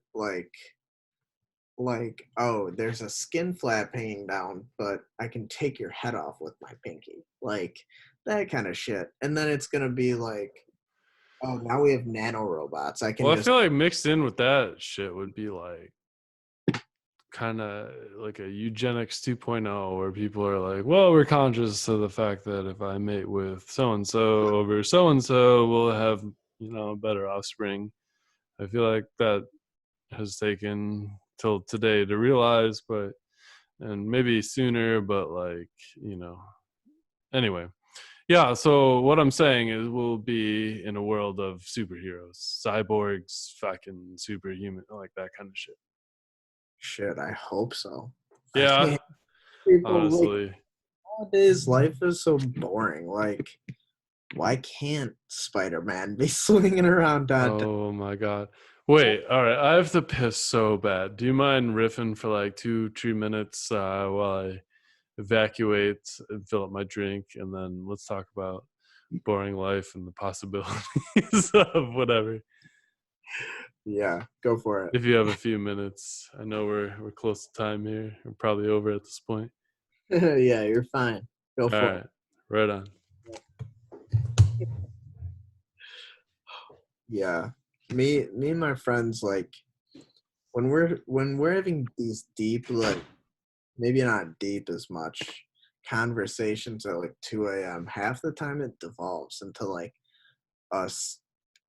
oh, there's a skin flap hanging down, but I can take your head off with my pinky, like that kind of shit. And then it's gonna be like, oh, now we have nano robots. I can Well, I just feel like mixed in with that shit would be like kind of like a eugenics 2.0, where people are like, well, we're conscious of the fact that if I mate with so and so over so and so, we'll have better offspring. I feel like that has taken till today to realize, but and maybe sooner, but like you know anyway. Yeah, so what I'm saying is we'll be in a world of superheroes, cyborgs, fucking superhuman, like that kind of shit. shit. I hope so. I Yeah, mean, people like honestly. nowadays life is so boring. Like, why can't Spider-Man be swinging around downtown? Oh my god. Wait, all right. I have to piss so bad. Do you mind riffing for like 2, 3 minutes while I evacuate and fill up my drink, and then let's talk about boring life and the possibilities of whatever. Yeah, go for it. If you have a few minutes, I know we're close to time here. We're probably over at this point. Yeah, you're fine. Go All for it. right, right on. Yeah, me and my friends like when we're having these deep, like maybe not deep as much conversations at like 2 a.m., half the time it devolves into like us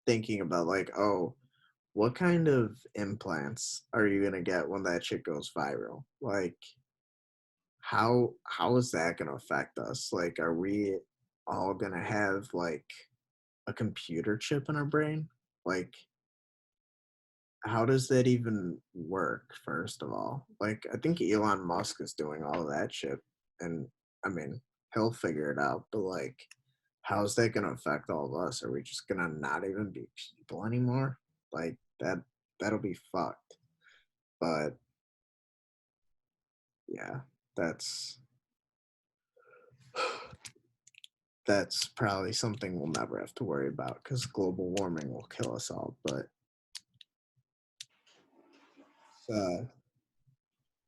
thinking about like, oh, what kind of implants are you gonna get when that shit goes viral? Like, how is that gonna affect us? Like, are we all gonna have like a computer chip in our brain? Like, how does that even work, first of all? Like, I think Elon Musk is doing all of that shit, and I mean, he'll figure it out, but like, how is that gonna affect all of us? Are we just gonna not even be people anymore? Like, that'll be fucked. But yeah, that's that's probably something we'll never have to worry about because global warming will kill us all. But uh,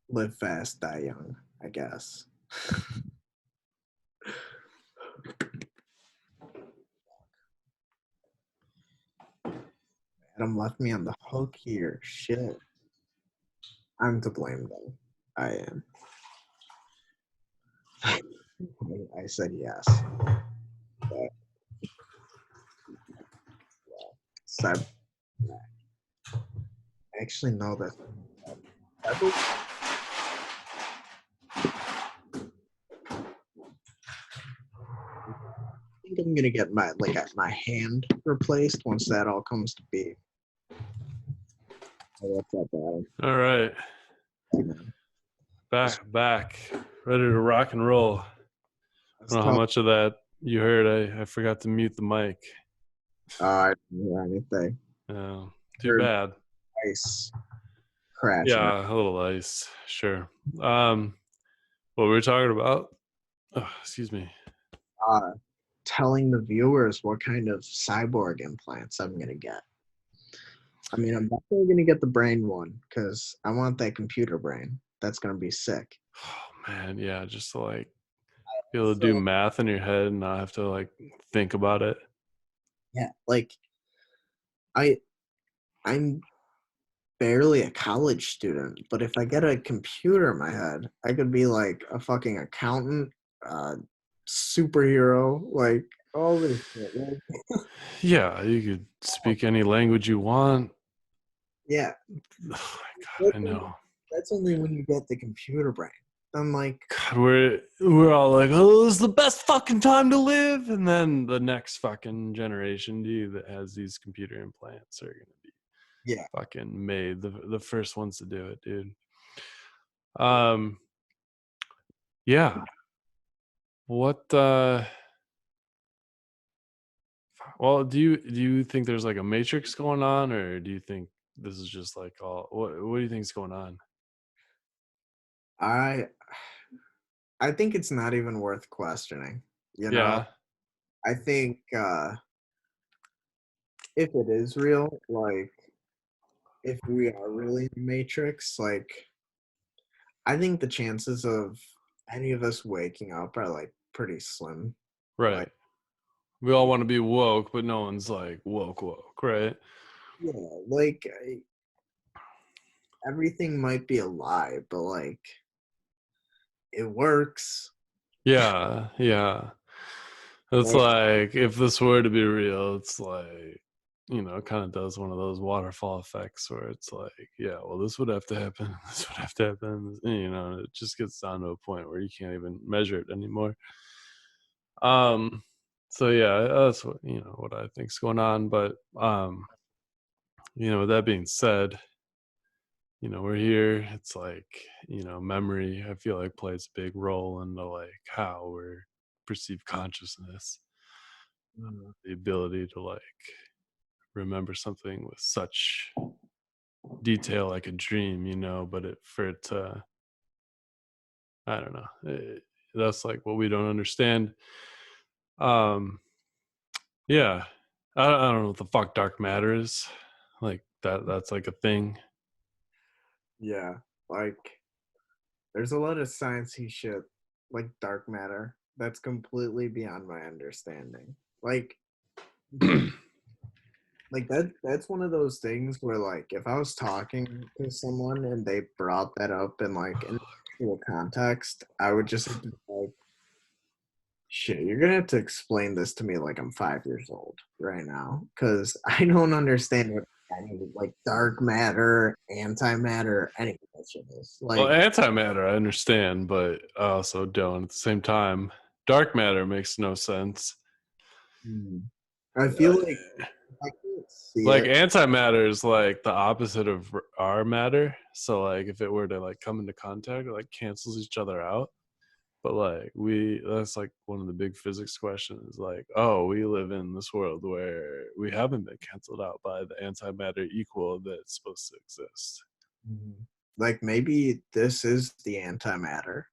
live fast, die young, I guess. Adam left me on the hook here. Shit. I'm to blame though. I am. I said yes. But cyber, actually no, that cyber, I think I'm gonna get my hand replaced once that all comes to be. Oh, what's up, Adam? All right. Hey, man. Back. Ready to rock and roll. I I was don't know how telling much of that you heard. I forgot to mute the mic. I didn't hear anything. Too Heard bad. ice crashing. Yeah, a little ice. Sure. What were we talking about? Oh, excuse me. Uh, telling the viewers what kind of cyborg implants I'm gonna get. I mean, I'm definitely gonna get the brain one because I want that computer brain. That's gonna be sick. Oh man, yeah, just to like be able to do So math in your head and not have to like think about it. yeah, like I I'm barely a college student, but if I get a computer in my head, I could be like a fucking accountant, uh, superhero, like all this shit. Like, Yeah, you could speak any language you want. yeah, Oh my god, that's I only, know. that's only when you get the computer brain. I'm like, God, we're all like, oh, this is the best fucking time to live, and then the next fucking generation, dude, that has these computer implants are gonna be yeah, fucking made the first ones to do it, dude. Um, yeah. What? Well, do you think there's like a matrix going on, or do you think this is just like all? What do you think's going on? I I think it's not even worth questioning. You know, Yeah. I think if it is real, like if we are really in the Matrix, like I think the chances of any of us waking up are like pretty slim. Like, Right. We all want to be woke, but no one's like woke, right? yeah, like everything might be a lie, but like it works. Yeah, yeah. It's Like, like if this were to be real, it's like it kind of does one of those waterfall effects where it's like, yeah, well, this would have to happen, this would have to happen, and it just gets down to a point where you can't even measure it anymore. Um, so yeah, that's what I think's going on. But with that being said, we're here. It's like, memory, I feel like plays a big role into like how we're perceive consciousness, mm, the ability to like remember something with such detail like a dream, but for it to, I don't know, that's like what we don't understand. Um, yeah, I don't know what the fuck dark matter is. Like that's like a thing. yeah, like there's a lot of sciencey shit like dark matter that's completely beyond my understanding. Like like that's one of those things where like if I was talking to someone and they brought that up in like an actual context, I would just have to be like, shit, you're gonna have to explain this to me like I'm 5 years old right now, because I don't understand what any like dark matter, antimatter, any of that shit is. Well, Like, antimatter, I understand, but I also don't at the same time. Dark matter makes no sense. mm, I Uh, feel like I can't see like it. antimatter is like the opposite of our matter. So like if it were to like come into contact, it like cancels each other out. But like that's like one of the big physics questions. Like, oh, we live in this world where we haven't been canceled out by the antimatter equal that's supposed to exist. Mhm. Like maybe this is the antimatter,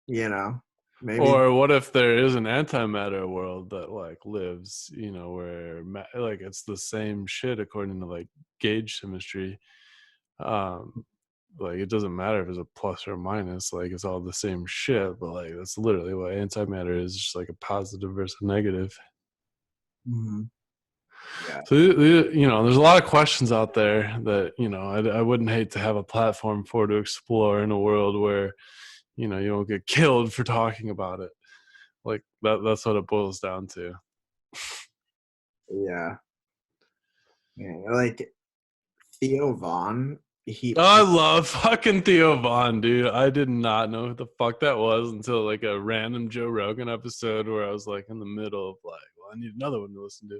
you know? Maybe. Or what if there is an antimatter world that like lives, where like it's the same shit according to like gauge symmetry. Um, like it doesn't matter if it's a plus or a minus, like it's all the same shit. But like that's literally what antimatter is, just like a positive versus a negative. Mhm. Yeah. So there's a lot of questions out there that I wouldn't hate to have a platform for to explore in a world where you don't get killed for talking about it. Like that's what it boils down to. Yeah. Yeah. Like Theo Vaughn, Oh, I love fucking Theo Vaughn, dude. I did not know who the fuck that was until like a random Joe Rogan episode where I was like in the middle of like, well, I need another one to listen to.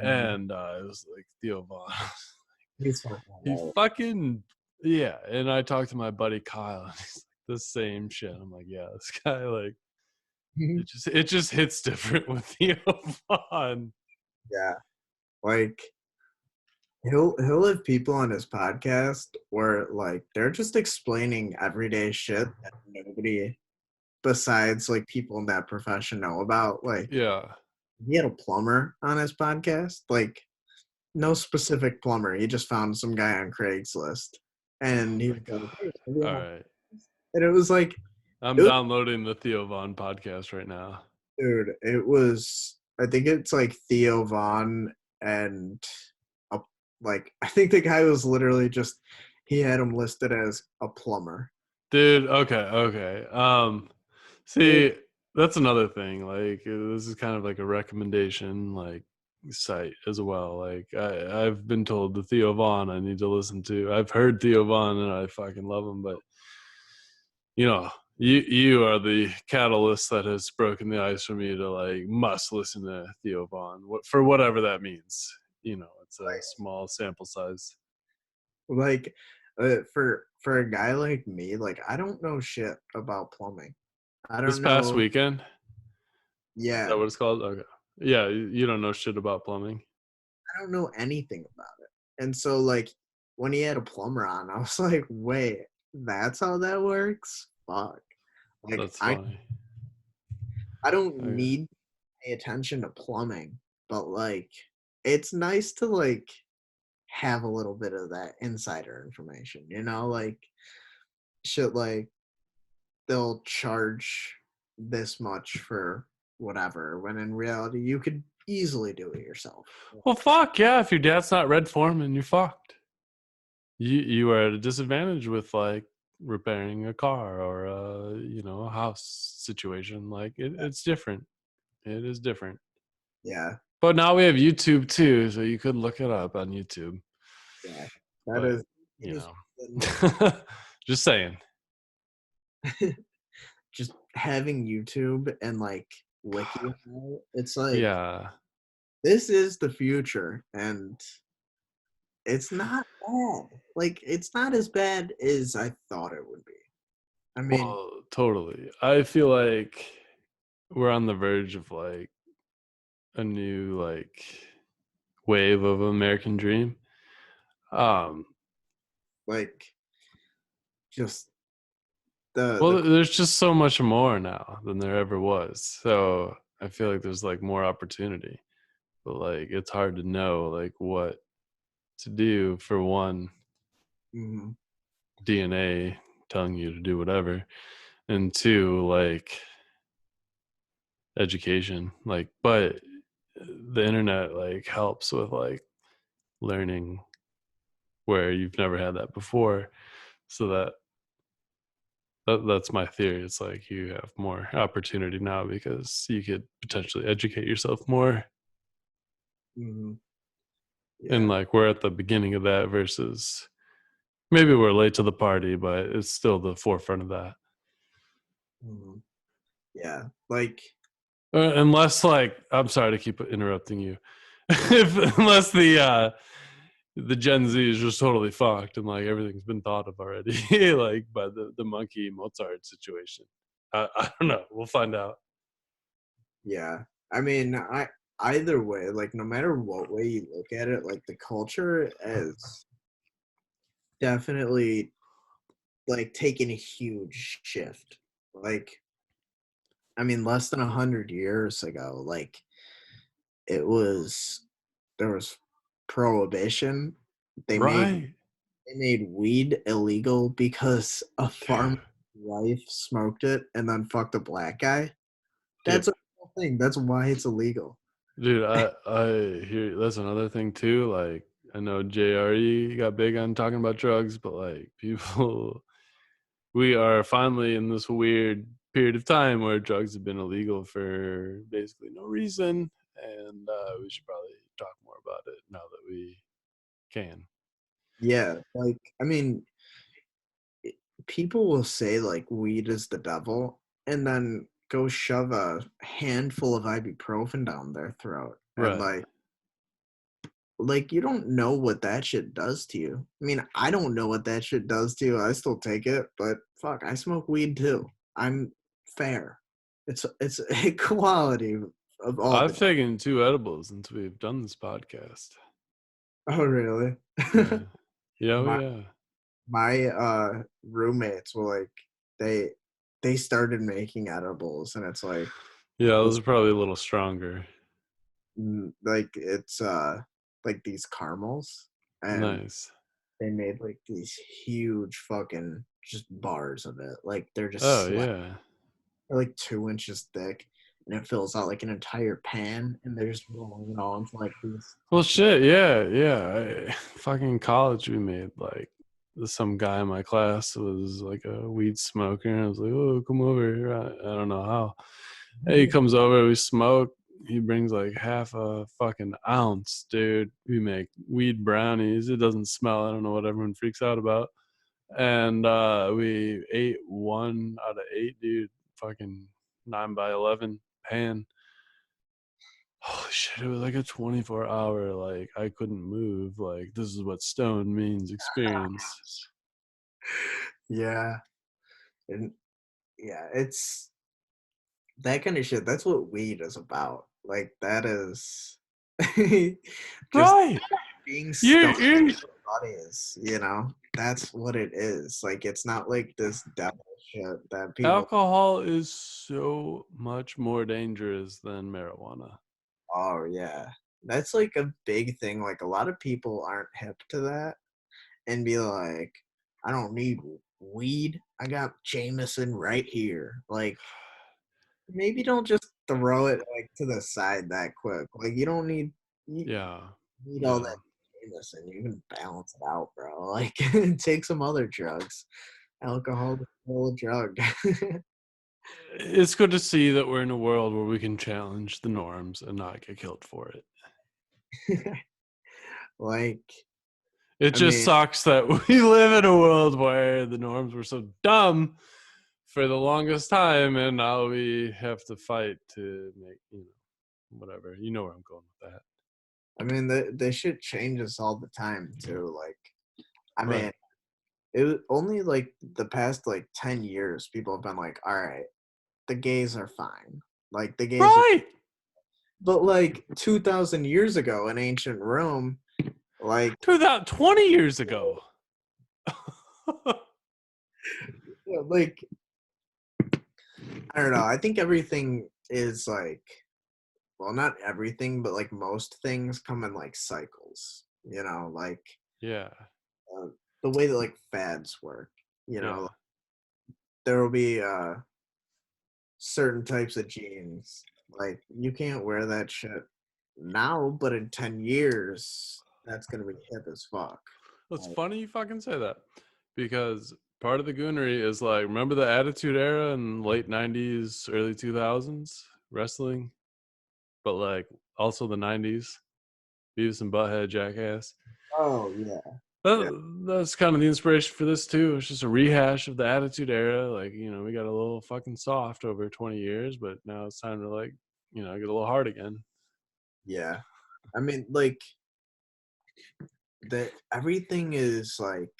Mhm. And it was like Theo Vaughn. He's fucking He hilarious. fucking, yeah. And I talked to my buddy Kyle, and he's like the same shit. I'm like, yeah, this guy, like, it just hits different with Theo Vaughn. Yeah. Like he'll have people on his podcast where like they're just explaining everyday shit that nobody besides like people in that profession know about. Like Yeah. he had a plumber on his podcast. Like no specific plumber. He just found some guy on Craigslist, Oh and he my was like, "Hey, god. have you All ever-" right. and it was like, I'm it was, downloading the Theo Vaughn podcast right now. dude, it was. I think it's like Theo Vaughn and a, like I think the guy was literally just he had him listed as a plumber. Dude, okay. See, that's another thing. Like this is kind of like a recommendation like site as well. Like I've been told the Theo Vaughn I need to listen to. I've heard Theo Vaughn and I fucking love him, but you know, you are the catalyst that has broken the ice for me to like must listen to Theo Vaughn. For whatever that means. It's a small sample size. Like for a guy like me, like I don't know shit about plumbing. I This don't past know. weekend, is that Yeah, what it's called? Okay. Yeah, you don't know shit about plumbing. I don't know anything about it. And so like when he had a plumber on, I was like, wait, that's how that works? Fuck. Like That's I funny. I don't Okay. need to pay attention to plumbing, but like it's nice to like have a little bit of that insider information, like shit like they'll charge this much for whatever when in reality you could easily do it yourself. Well, fuck yeah. If your dad's not Red Foreman, you're fucked. You are at a disadvantage with like repairing a car or a house situation. Like it's different. It is different. Yeah, But now we have YouTube too, so you could look it up on YouTube. yeah. That But is it you is know, the just saying. just having YouTube and like Wiki, it's like Yeah. this is the future, and it's not bad. Like it's not as bad as I thought it would be. I mean, Well, totally. I feel like we're on the verge of like a new like wave of American Dream. Um, like just the well, there's just so much more now than there ever was. So I feel like there's like more opportunity, but like it's hard to know like what to do for one mhm, DNA telling you to do whatever, and two like education. Like, but the internet like helps with like learning where you've never had that before. So that's my theory. It's like you have more opportunity now because you could potentially educate yourself more. Hmm. And Yeah. like we're at the beginning of that versus maybe we're late to the party, but it's still the forefront of that. Hmm. Yeah. Like, Unless like I'm sorry to keep interrupting you. Unless the Gen Z is just totally fucked and like everything's been thought of already, like by the monkey Mozart situation. I don't know. We'll find out. yeah. I mean, either way, like no matter what way you look at it, like the culture is definitely like taking a huge shift. Like, I mean, less than 100 years ago, like it was there was prohibition. They made Right, they made weed illegal because a farmer's dude. wife smoked it and then fucked a black guy. Yep, That's a real thing. That's why it's illegal. dude. I hear that's another thing too. Like I know JRE got big on talking about drugs, but like people, we are finally in this weird period of time where drugs have been illegal for basically no reason, and we should probably talk more about it now that we can. Yeah, like I mean, i- people will say like weed is the devil, and then go shove a handful of ibuprofen down their throat, and Right. like you don't know what that shit does to you. I mean, I don't know what that shit does to you. I still take it, but fuck, I smoke weed too. I'm fair. It's equality of all I've the. taken 2 edibles since we've done this podcast. Oh really? Yeah. Yeah, oh my yeah. my roommates were like they they started making edibles, and it's like Yeah, this those are probably a little stronger. like it's like these caramels, and Nice. they made like these huge fucking just bars of it. Like they're just Oh, yeah. they're like 2 inches thick, and it fills out like an entire pan, and they're just rolling it all into like these. Well, shit, yeah, yeah. Fucking college, we made like some guy in my class was like a weed smoker, and I was like, "Oh, come over here." I don't know how. Hey, he comes over, we smoke. He brings like half a fucking ounce, dude. We make weed brownies. It doesn't smell. I don't know what everyone freaks out about. And we ate 1 out of 8, dude. Fucking 9 by 11 pan. Holy shit, it was like a 24-hour, like I couldn't move. Like this is what stone means experience. Yeah, and yeah, it's that kind of shit. That's what weed is about. Like that is just Right. being stoned You're bodies, that's what it is. Like it's not like this devil shit that people. alcohol is so much more dangerous than marijuana. Oh yeah, that's like a big thing. Like a lot of people aren't hip to that and be like, I don't need weed. I got Jameson right here. Like maybe don't just throw it like to the side that quick. Like you Yeah. need all Yeah. that Jameson. You can balance it out, bro. Like take some other drugs. Alcohol is still a drug. It's good to see that we're in a world where we can challenge the norms and not get killed for it. Like, It I just mean, sucks that we live in a world where the norms were so dumb for the longest time, and now we have to fight to make whatever. You know where I'm going with that, the shit changes all the time too. Like, I right? mean, it was only like the past like 10 years, people have been like, all right, the gays are fine. Like the gays are, Right. but like 2,000 years ago in ancient Rome, like, 2020 years ago. like I don't know. I think everything is like, well, not everything, but like most things come in like cycles. Like Yeah. uh, the way that like fads work. You Yeah. know, there will be certain types of jeans. Like you can't wear that shit now, but in 10 years, that's gonna be hip as fuck. It's Like, funny you fucking say that because part of the Goonery is like, remember the Attitude Era in late 90s, early 2000s wrestling, but like also the 90s, Beavis and Butthead, Jackass. oh yeah, yeah, That's kind of the inspiration for this too. It's just a rehash of the Attitude Era. Like, you know, we got a little fucking soft over 20 years, but now it's time to like, you know, get a little hard again. yeah. I mean, like that everything is like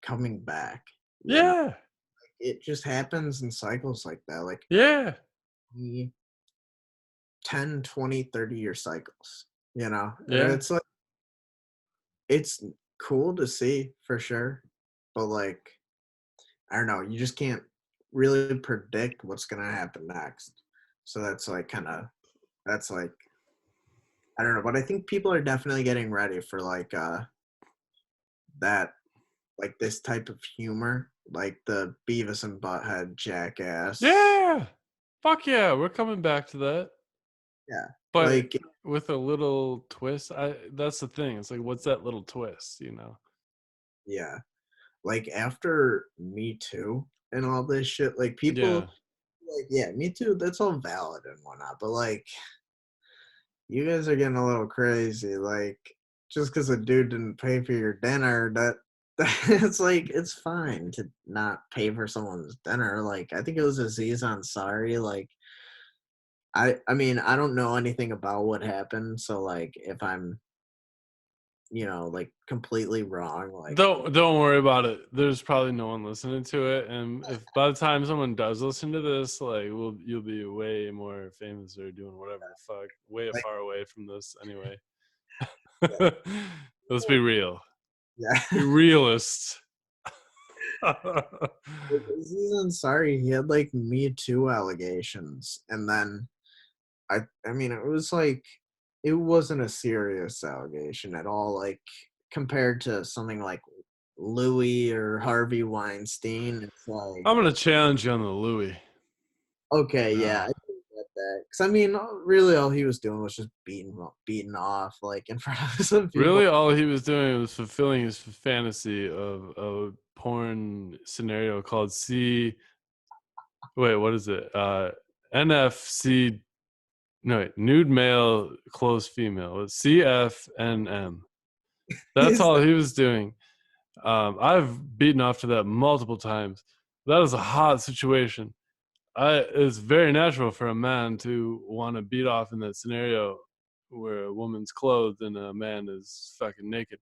coming back. You know, Yeah. it just happens in cycles like that, like Yeah. the 10, 20, 30-year cycles. You know, and Yeah. it's like it's cool to see for sure, but like I don't know, you just can't really predict what's gonna happen next. So that's like kind of that's like I don't know, but I think people are definitely getting ready for like that like this type of humor, like the Beavis and Butthead Jackass. Yeah. Fuck yeah. We're coming back to that. Yeah. But Like with a little twist, that's the thing. It's like, what's that little twist, you know? yeah. Like after Me Too and all this shit, like people Yeah. like yeah, Me Too, that's all valid and whatnot, but like you guys are getting a little crazy. Like just because a dude didn't pay for your dinner, that it's like it's fine to not pay for someone's dinner. Like I think it was Aziz Ansari. Like I mean I don't know anything about what happened, so like if I'm like completely wrong, like Don't worry about it. There's probably no one listening to it, and if by the time someone does listen to this, like, you'll be way more famous or doing whatever the fuck, way like far away from this anyway. yeah, Let's be real. yeah. Be realists. Like, Aziz Ansari, he had like Me Too allegations, and then I mean it was like it wasn't a serious allegation at all, like compared to something like Louis or Harvey Weinstein. It's like I'm gonna challenge you on the Louis. okay, yeah, I No. can get that because I mean, really, all he was doing was just beating off like in front of some people. Really, all he was doing was fulfilling his fantasy of a porn scenario called C. Wait, what is it? NFC. No, wait, nude male, clothes female. It's CFNM. That's He's all he was doing. I've beaten off to that multiple times. That is a hot situation. It's very natural for a man to want to beat off in that scenario where a woman's clothed and a man is fucking naked.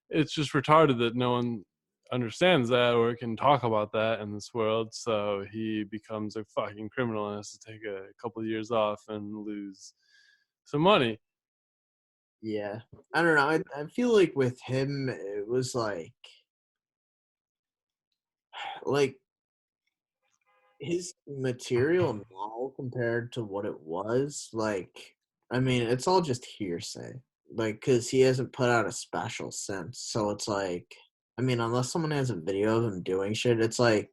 It's just retarded that no one understands that or can talk about that in this world. So he becomes a fucking criminal and has to take a couple of years off and lose some money. yeah, I don't know. I feel like with him, it was like his material now compared to what it was, like, I mean, it's all just hearsay. Like, because he hasn't put out a special since. So it's like, I mean, unless someone has a video of him doing shit, it's like,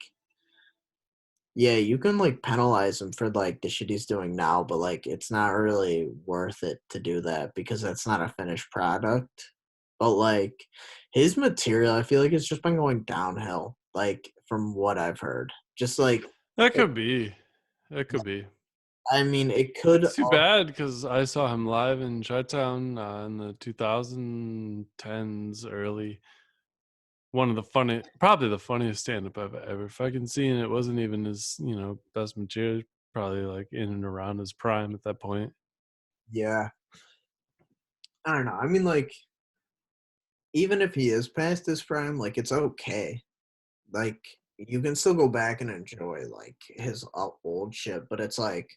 yeah, you can like penalize him for like the shit he's doing now, but like it's not really worth it to do that because that's not a finished product. But like his material, I feel like it's just been going downhill, like from what I've heard. Just like That could be. That could be. I mean, it could It's too also, bad because I saw him live in Chi-Town in the 2010s early. One of the funny, probably the funniest stand-up I've ever fucking seen. It wasn't even his, best material. Probably like in and around his prime at that point. yeah. I don't know. I mean, like, even if he is past his prime, like, it's okay. Like, you can still go back and enjoy, like, his old shit, but it's like,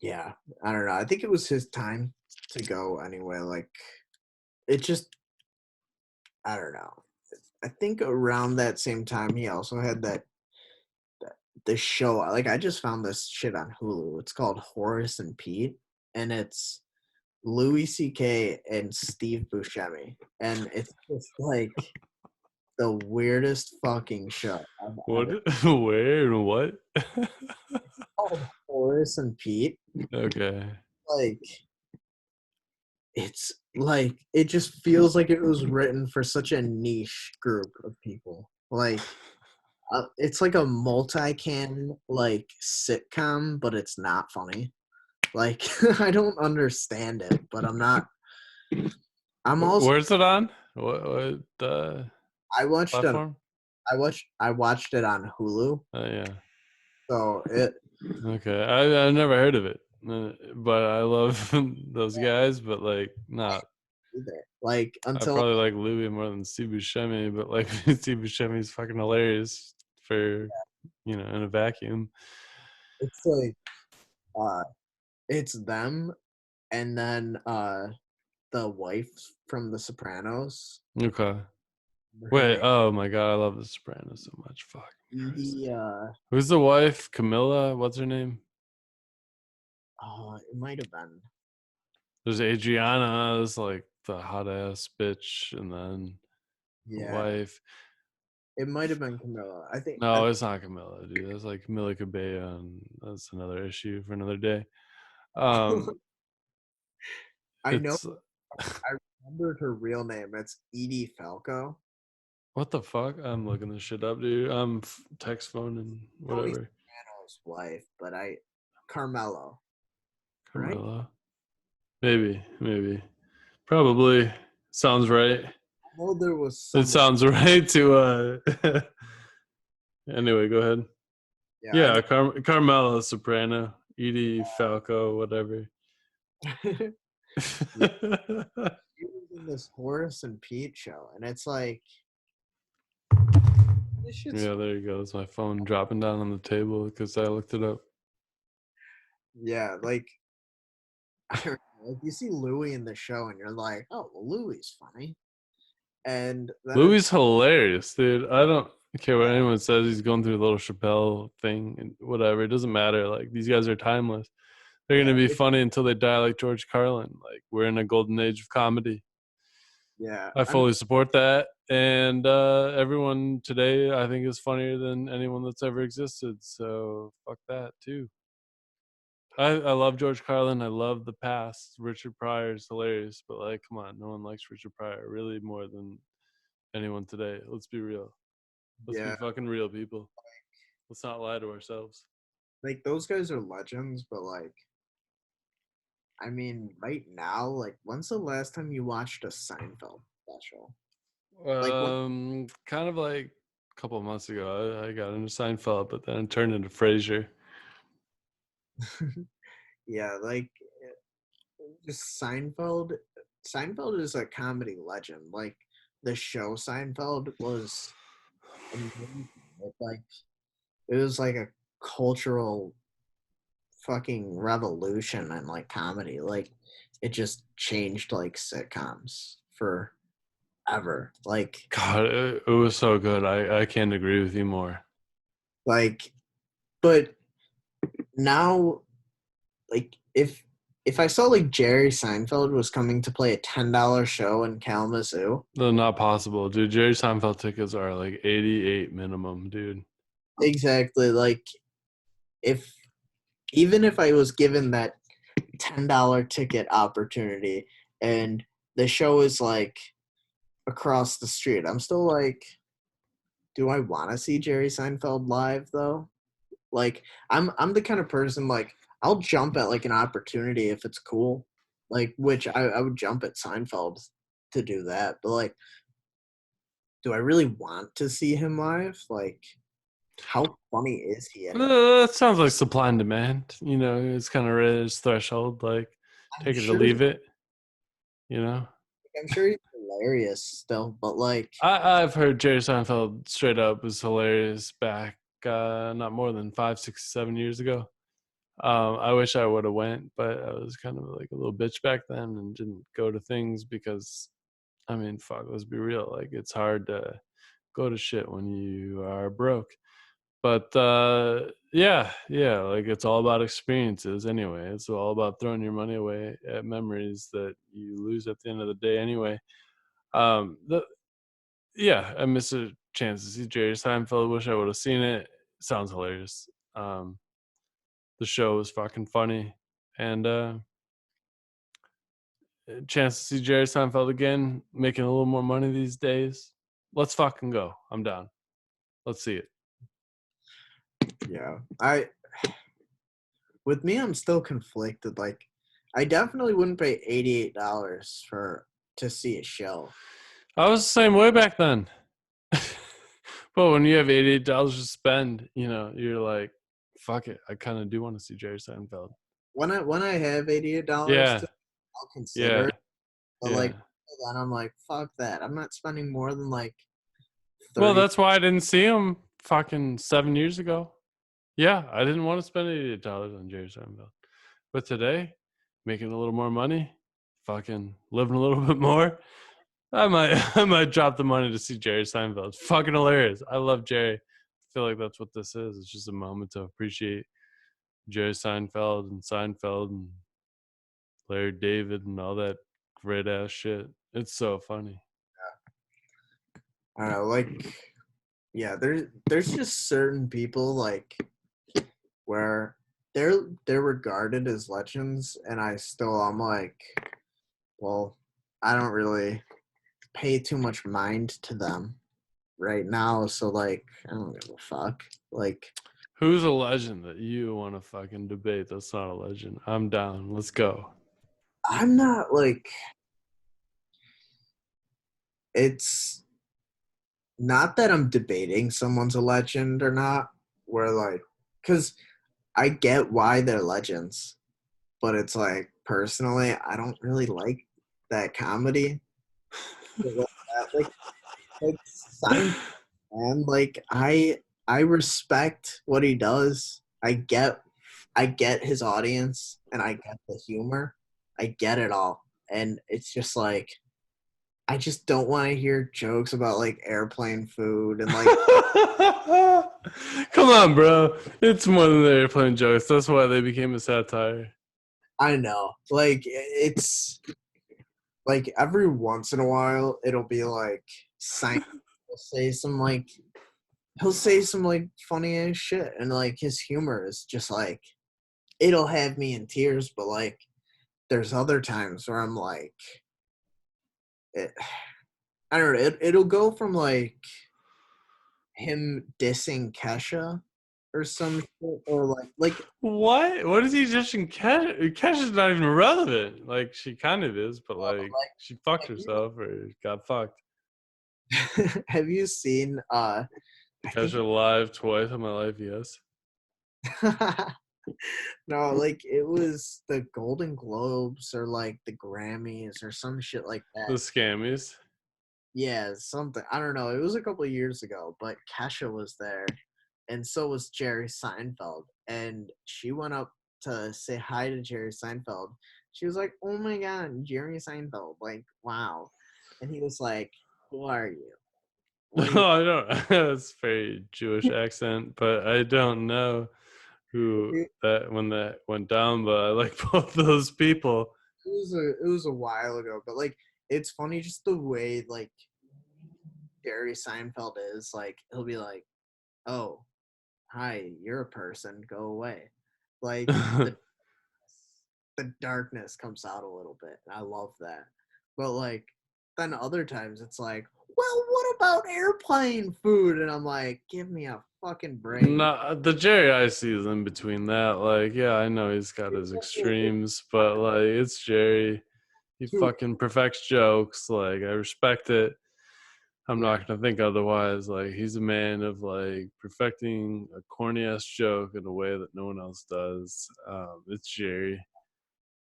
yeah, I don't know. I think it was his time to go anyway. Like, it just, I don't know. I think around that same time, he also had this show. Like, I just found this shit on Hulu. It's called Horace and Pete, and it's Louis C.K. and Steve Buscemi, and it's just like the weirdest fucking show I've What? ever. Where and what? Called Horace and Pete. Okay. Like it's like it just feels like it was written for such a niche group of people. Like it's like a multi-canon like sitcom, but it's not funny. Like I don't understand it, but I'm not. I'm also Where's it on? What I watched it. platform? I watched it on Hulu. Oh yeah. So it Okay, I've never heard of it, but I love those guys. But like, not. either. Like I until probably like Louis more than Steve Buscemi, but like Steve Buscemi is fucking hilarious for in a vacuum. it's like uh it's them and then the wife from The Sopranos. Okay. Her Wait. name Oh my god, I love The Sopranos so much. Fuck Christ. Edie. Who's the wife? Camilla. What's her name? Oh, it might have been. There's Adriana. Is like the hot ass bitch, and then the Yeah, wife. it might have been Camilla. I think. No, it's not Camilla, dude. That's like Camila Cabello, and that's another issue for another day. Um, I know. it's I remembered her real name. It's Edie Falco. what the fuck? I'm looking this shit up, dude. I'm text phone and Tony whatever. Soprano's wife, but I Carmelo, right? Carmela, maybe, probably sounds right. I know there was It someone. sounds right to. Anyway, go ahead. Yeah, I Yeah, know. Carmela Soprano, Edie Falco, whatever. Yeah, she was in this Horace and Pete show, and it's like this shit's Yeah, there you go. It's my phone dropping down on the table because I looked it up. yeah, like I don't know, like you see Louis in the show, and you're like, oh, well, Louis is funny, and then Louis it's is hilarious, dude. I don't care what anyone says. He's going through a little Chappelle thing and whatever. It doesn't matter. Like, these guys are timeless. They're yeah, gonna be funny until they die, like George Carlin. Like, we're in a golden age of comedy. yeah. I I mean, fully support that. And everyone today, I think, is funnier than anyone that's ever existed. So fuck that too. I love George Carlin. I love the past. Richard Pryor is hilarious, but like, come on, no one likes Richard Pryor really more than anyone today. Let's be real. Let's be yeah, fucking real, people. Let's not lie to ourselves. like those guys are legends, but like, I mean, right now, like, when's the last time you watched a Seinfeld special? Like, when? Kind of like a couple of months ago, I got into Seinfeld, but then it turned into Frasier. Yeah, like just Seinfeld. Seinfeld is a comedy legend. Like the show Seinfeld was amazing. It was like a cultural fucking revolution in like comedy. Like it just changed like sitcoms forever. God, it was so good. I can't agree with you more. Like, but now, like if I saw like Jerry Seinfeld was coming to play a $10 show in Kalamazoo, No, not possible, dude. Jerry Seinfeld tickets are like 88 minimum, dude. exactly like if even if I was given that $10 ticket opportunity and the show is like across the street, I'm still like, do I want to see Jerry Seinfeld live though? Like I'm the kind of person like I'll jump at like an opportunity if it's cool. Like which I would jump at Seinfeld to do that. But like, do I really want to see him live? Like how funny is he in it? That sounds like supply and demand. It's kind of right at his threshold. Like, I'm take it or sure leave it. You know. I'm sure he's hilarious still, but like I've heard Jerry Seinfeld straight up was hilarious back not more than 5, 6, 7 years ago. I wish I would have went, but I was kind of like a little bitch back then and didn't go to things because, I mean, fuck, let's be real. Like, it's hard to go to shit when you are broke. But yeah, like it's all about experiences anyway. It's all about throwing your money away at memories that you lose at the end of the day anyway. The Yeah, I miss a chance to see Jerry Seinfeld. Wish I would have seen it. Sounds hilarious. Um, the show was fucking funny, and chance to see Jerry Seinfeld again, making a little more money these days, let's fucking go. I'm down. Let's see it. Yeah. I with me I'm still conflicted. Like I definitely wouldn't pay $88 for to see a show. I was the same way back then. But when you have $88 to spend, you're like, fuck it. I kind of do want to see Jerry Seinfeld. When I have $88 Yeah. to I'll consider Yeah. it. But like Yeah. then I'm like, fuck that. I'm not spending more than like Well, 30. that's why I didn't see him fucking 7 years ago. Yeah. I didn't want to spend $88 on Jerry Seinfeld. But today, making a little more money, fucking living a little bit more, I might I might drop the money to see Jerry Seinfeld. It's fucking hilarious. I love Jerry. I feel like that's what this is. It's just a moment to appreciate Jerry Seinfeld and Larry David and all that great ass shit. It's so funny. I don't know, like yeah, there's just certain people like where they're regarded as legends and I'm like, well, I don't really pay too much mind to them right now, so like I don't give a fuck. Like Who's a legend that you want to fucking debate? That's not a legend. I'm down. Let's go. I'm not like it's not that I'm debating someone's a legend or not, where like cuz I get why they're legends, but it's like personally I don't really like that comedy. Like Seinfeld, man. Like I respect what he does. I get his audience and I get the humor. I get it all. And it's just like I just don't want to hear jokes about like airplane food and like Come on, bro. It's more than the airplane jokes. That's why they became a satire. I know. Like it's like every once in a while it'll be like Seinfeld will say some like he'll say some like funny ass shit and like his humor is just like it'll have me in tears, but like there's other times where I'm like it, I don't know, it'll go from like him dissing Kesha or some shit or like What? What is he just in Cash? Cash is not even relevant. Like, she kind of is, but like, she fucked have herself or got fucked. you, have you seen I Catch think her live twice in my life, yes. no, like it was the Golden Globes or like the Grammys or some shit like The that. scammies. Yeah, something. I don't know. It was a couple of years ago, but Kesha was there, and so was Jerry Seinfeld. And she went up to say hi to Jerry Seinfeld. She was like, "Oh my God, Jerry Seinfeld! Like, wow!" And he was like, "Who are you? What are you?" No, I don't. That's very Jewish accent, but I don't know who It that when that went down. But I like both those people. was a while ago, but like, it's funny just the way like Jerry Seinfeld is. Like, he'll be like, "Oh, hi, you're a person. Go away." Like the darkness comes out a little bit. And I love that. But like then other times it's like, well, what about airplane food? And I'm like, give me a fucking break. No, the Jerry I see is in between that. Like, yeah, I know he's got his extremes, but like, it's Jerry. He Too, fucking perfects jokes. Like, I respect it. I'm yeah. not gonna think otherwise. Like, he's a man of like perfecting a corny ass joke in a way that no one else does. It's Jerry.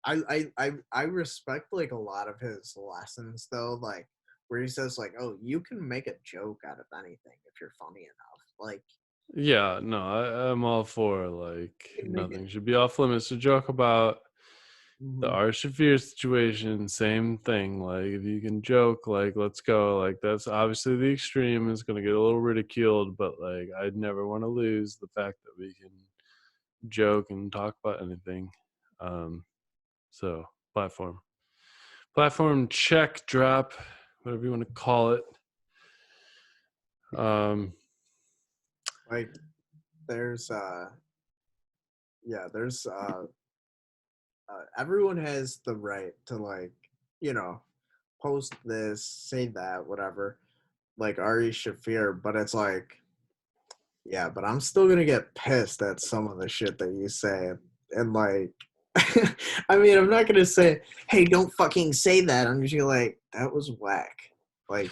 I respect like a lot of his lessons though, like where he says like, oh, you can make a joke out of anything if you're funny enough. Like Yeah, no, I'm all for like you can make it. nothing should be off limits to joke about. The Mhm. Art Shafir situation, same thing. Like, if you can joke, like, let's go. Like, that's obviously the extreme is going to get a little ridiculed, but like, I'd never want to lose the fact that we can joke and talk about anything. Um, so, platform check, drop, whatever you want to call it. Um, Like there's yeah, there's everyone has the right to like you know, post this, say that, whatever, like Ari Shafir, but it's like, yeah, but I'm still gonna get pissed at some of the shit that you say. And like, I mean, I'm not gonna say, hey, don't fucking say that. I'm just gonna like, that was whack. Like,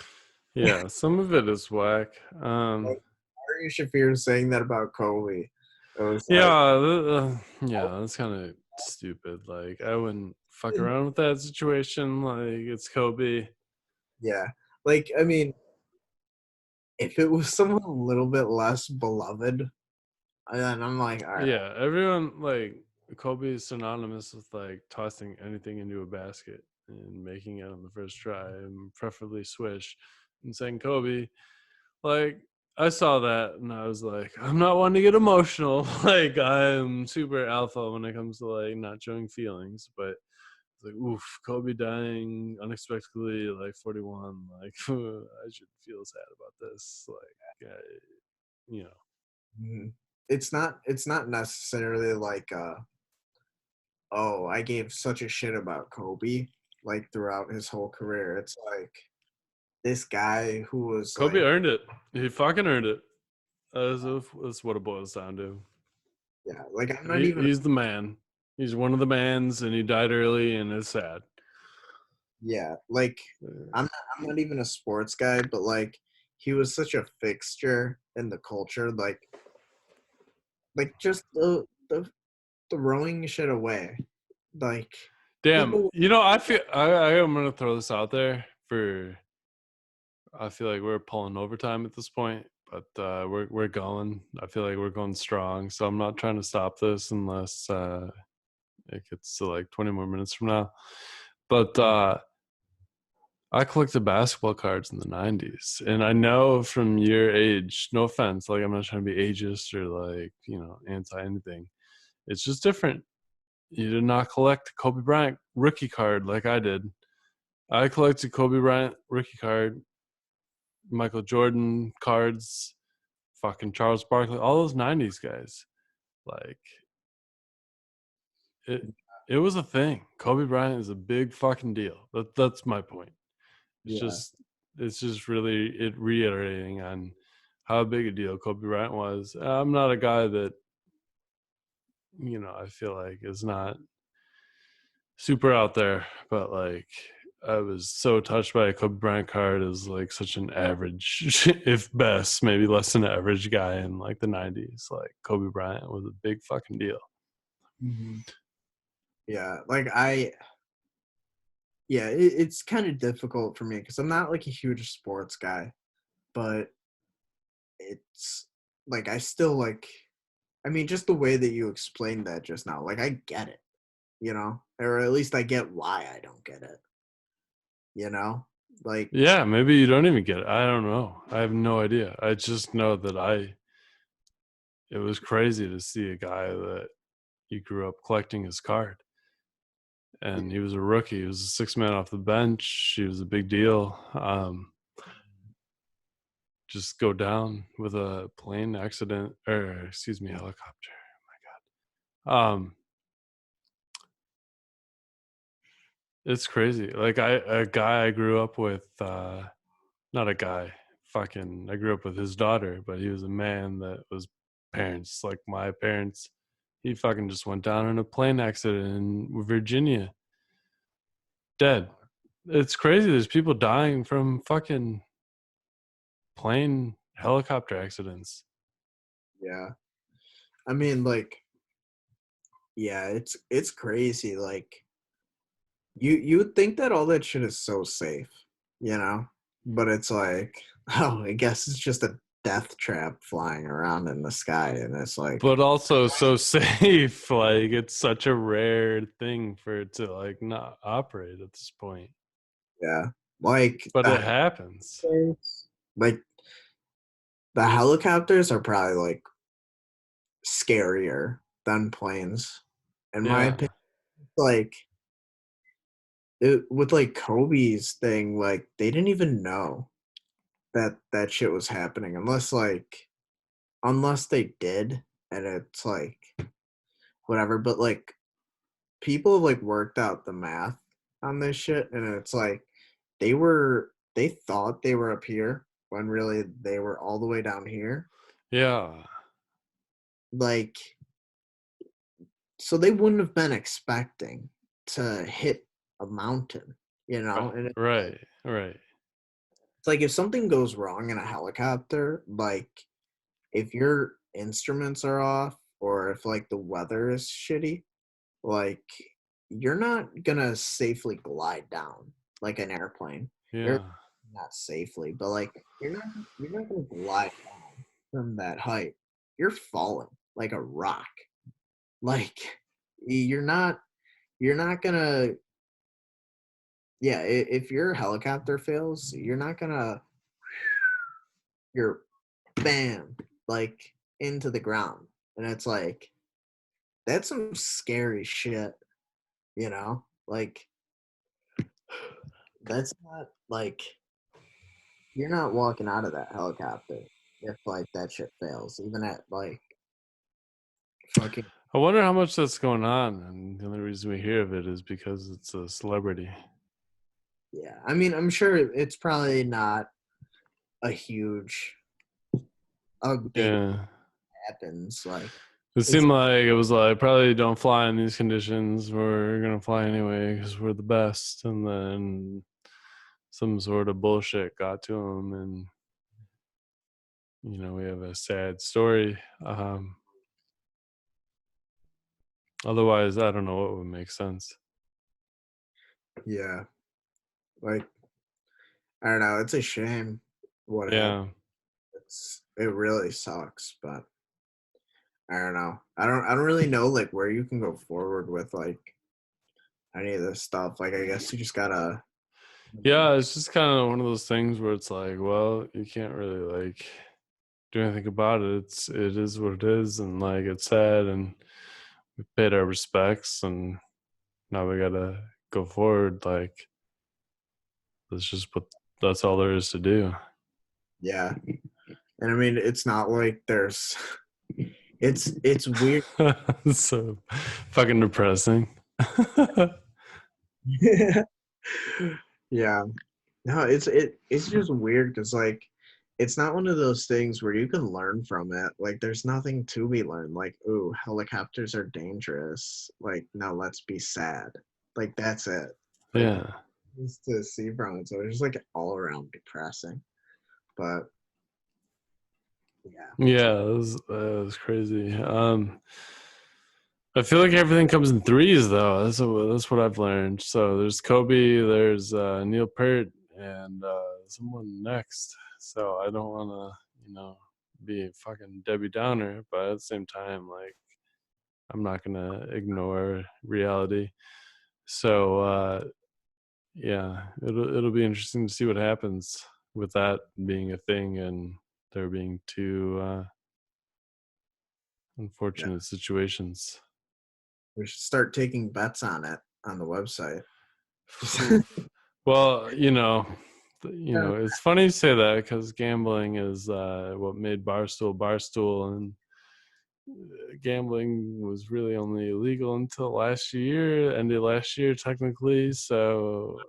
Yeah, some of it is whack. like Ari Shafir saying that about Kobe. It was like, Yeah, yeah, that's kind of stupid. Like, I wouldn't fuck around with that situation. Like, it's Kobe. yeah. Like, I mean, if it was someone a little bit less beloved, then I'm like, all right, Yeah, everyone like Kobe is synonymous with like tossing anything into a basket and making it on the first try, and preferably swish. And saying Kobe, like I saw that and I was like, I'm not one to get emotional. Like I'm super alpha when it comes to like not showing feelings, but it's like, oof, Kobe dying unexpectedly, like 41. Like I should feel sad about this. Like, you know. mhm. It's not necessarily like oh, I gave such a shit about Kobe like throughout his whole career. It's like this guy who was Kobe like, earned it. He fucking earned it. That's what it boils down to. yeah, like I'm not even, He's the man. He's one of the mans, and he died early, and it's sad. yeah, like I'm not even a sports guy, but like he was such a fixture in the culture, like just the throwing shit away, like Damn, people, I feel I am gonna throw this out there for. I feel like we're pulling overtime at this point, but we're going. I feel like we're going strong, so I'm not trying to stop this unless it gets to like 20 more minutes from now. But I collected basketball cards in the 90s. And I know from your age, no offense, like I'm not trying to be ageist or like, anti anything. It's just different. You did not collect a Kobe Bryant rookie card like I did. I collected Kobe Bryant rookie card, Michael Jordan cards, fucking Charles Barkley, all those 90s guys. Like it it was a thing. Kobe Bryant is a big fucking deal. That's my point. It's yeah. just really it reiterating on how big a deal Kobe Bryant was. I'm not a guy that I feel like is not super out there, but like I was so touched by a Kobe Bryant card as like such an average, if best, maybe less than average guy in like the 90s. Like Kobe Bryant was a big fucking deal. Mhm. Yeah, like yeah, it's kind of difficult for me because I'm not like a huge sports guy, but it's like I still like, I mean, just the way that you explained that just now, like I get it, or at least I get why I don't get it, you know, like Yeah, maybe you don't even get it. I don't know. I have no idea. I just know that it was crazy to see a guy that you grew up collecting his card. And he was a rookie. He was a six man off the bench. He was a big deal. Just go down with a plane accident, or excuse me, helicopter. Um, it's crazy. Like a guy I grew up with, not a guy, fucking, I grew up with his daughter, but he was a man that was parents like my parents. He fucking just went down in a plane accident in Virginia, dead. It's crazy. There's people dying from fucking plane helicopter accidents. yeah, I mean, like yeah, it's crazy. Like you would think that all that shit is so safe, you know, but it's like, oh, I guess it's just a death trap flying around in the sky, and it's like, But also so safe. Like it's such a rare thing for it to like not operate at this point. yeah, like But it happens. like the helicopters are probably like scarier than planes, in my Yeah. opinion. Like with like Kobe's thing, like they didn't even know that shit was happening unless they did, and it's like whatever. But like people have like worked out the math on this shit, and it's like they thought they were up here when really they were all the way down here. Yeah. Like, so they wouldn't have been expecting to hit a mountain, you know? Right. And Right. Right. it's like if something goes wrong in a helicopter, like if your instruments are off or if like the weather is shitty, like you're not gonna safely glide down like an airplane. You're Yeah. not safely, but like you're not gonna glide down from that height. You're falling like a rock. Like you're not gonna yeah, if your helicopter fails, you're not gonna you're bam like into the ground. And it's like that's some scary shit, you know? Like that's not like you're not walking out of that helicopter if like that shit fails, even at like fucking I wonder how much that's going on, and the only reason we hear of it is because it's a celebrity. yeah. I mean, I'm sure it's probably not a huge a big Yeah. happens like It it's seemed like it was like probably don't fly in these conditions. We're gonna fly anyway because we're the best, and then some sort of bullshit got to him, and we have a sad story. Otherwise, I don't know what would make sense. yeah, like I don't know, it's a shame what happened. Yeah, It really sucks, but I don't know. I don't really know like where you can go forward with like any of this stuff. Like I guess you just gotta yeah. It's just kind of one of those things where it's like, well, you can't really like do anything about it. It is what it is, and like it's sad, and we paid our respects, and now we gotta go forward. Like that's just what that's all there is to do. yeah. And I mean it's not like there's it's weird. So fucking depressing. Yeah. No, it's just weird because like it's not one of those things where you can learn from it. Like there's nothing to be learned. Like, ooh, helicopters are dangerous. Like, no, let's be sad. Like that's it. Like Yeah, just to see from it. So it's just like all around depressing. But yeah. yeah, it was crazy. I feel like everything comes in threes, though. That's what I've learned. So there's Kobe, there's Neil Peart, and someone next. So I don't want to, be a fucking Debbie Downer, but at the same time, like I'm not gonna ignore reality. So yeah, it'll be interesting to see what happens with that being a thing and there being two Yeah. unfortunate situations. We should start taking bets on it on the website. Just Well, it's funny you say that because gambling is what made Barstool Barstool, and gambling was really only illegal until last year, ended last year technically. So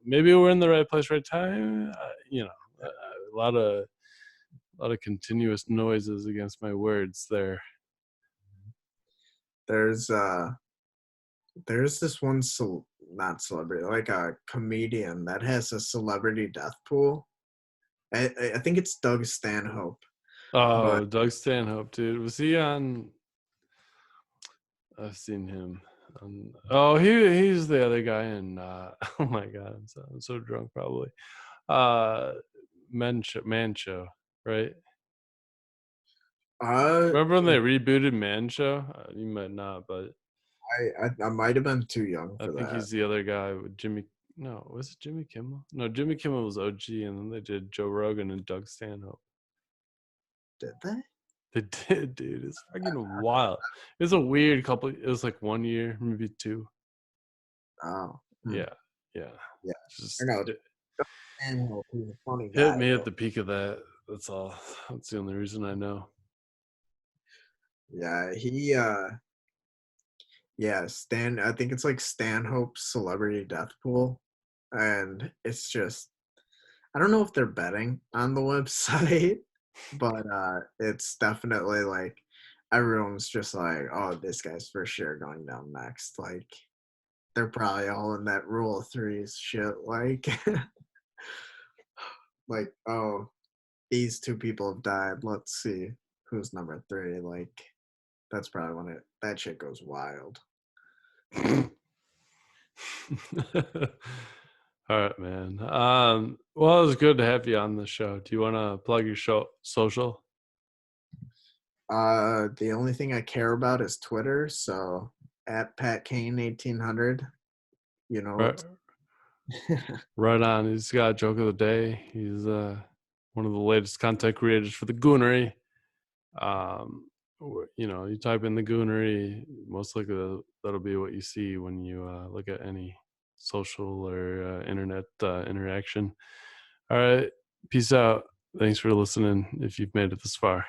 maybe we're in the right place, right time. A lot of continuous noises against my words there. there's this one not celebrity, like a comedian that has a celebrity death pool. I think it's Doug Stanhope, but Oh, Doug Stanhope, dude. Was he on? I've seen him. Oh, he's the other guy in. Oh my god, I'm so drunk probably. Uh, Man Show, right? uh, Remember when they rebooted Man Show? You might not, but I might have been too young I for think that. he's the other guy with Jimmy. No, was it Jimmy Kimmel? No, Jimmy Kimmel was OG, and then they did Joe Rogan and Doug Stanhope. Did they? They did, dude. It's fucking wild. It was a weird couple. It was like 1 year, maybe two. Oh, Yeah, yeah. yeah. I Just know Doug Stanhope. He's a funny hit guy, me at but the peak of that. That's all. That's the only reason I know. yeah, Yeah, Stan. I think it's like Stanhope's celebrity death pool, and it's just I don't know if they're betting on the website, but it's definitely like everyone's just like, oh, this guy's for sure going down next. Like they're probably all in that rule of threes shit. Like, like oh, these two people have died. Let's see who's number three. Like that's probably when that shit goes wild. All right, man. Well, it was good to have you on the show. Do you want to plug your show social? The only thing I care about is Twitter. So at Pat Kane 1800, you know Right, it's right on. He's got a joke of the day. He's one of the latest content creators for the Goonery. You type in the Goonery, most likely that'll be what you see when you look at any social or internet interaction. All right, peace out. Thanks for listening. If you've made it this far.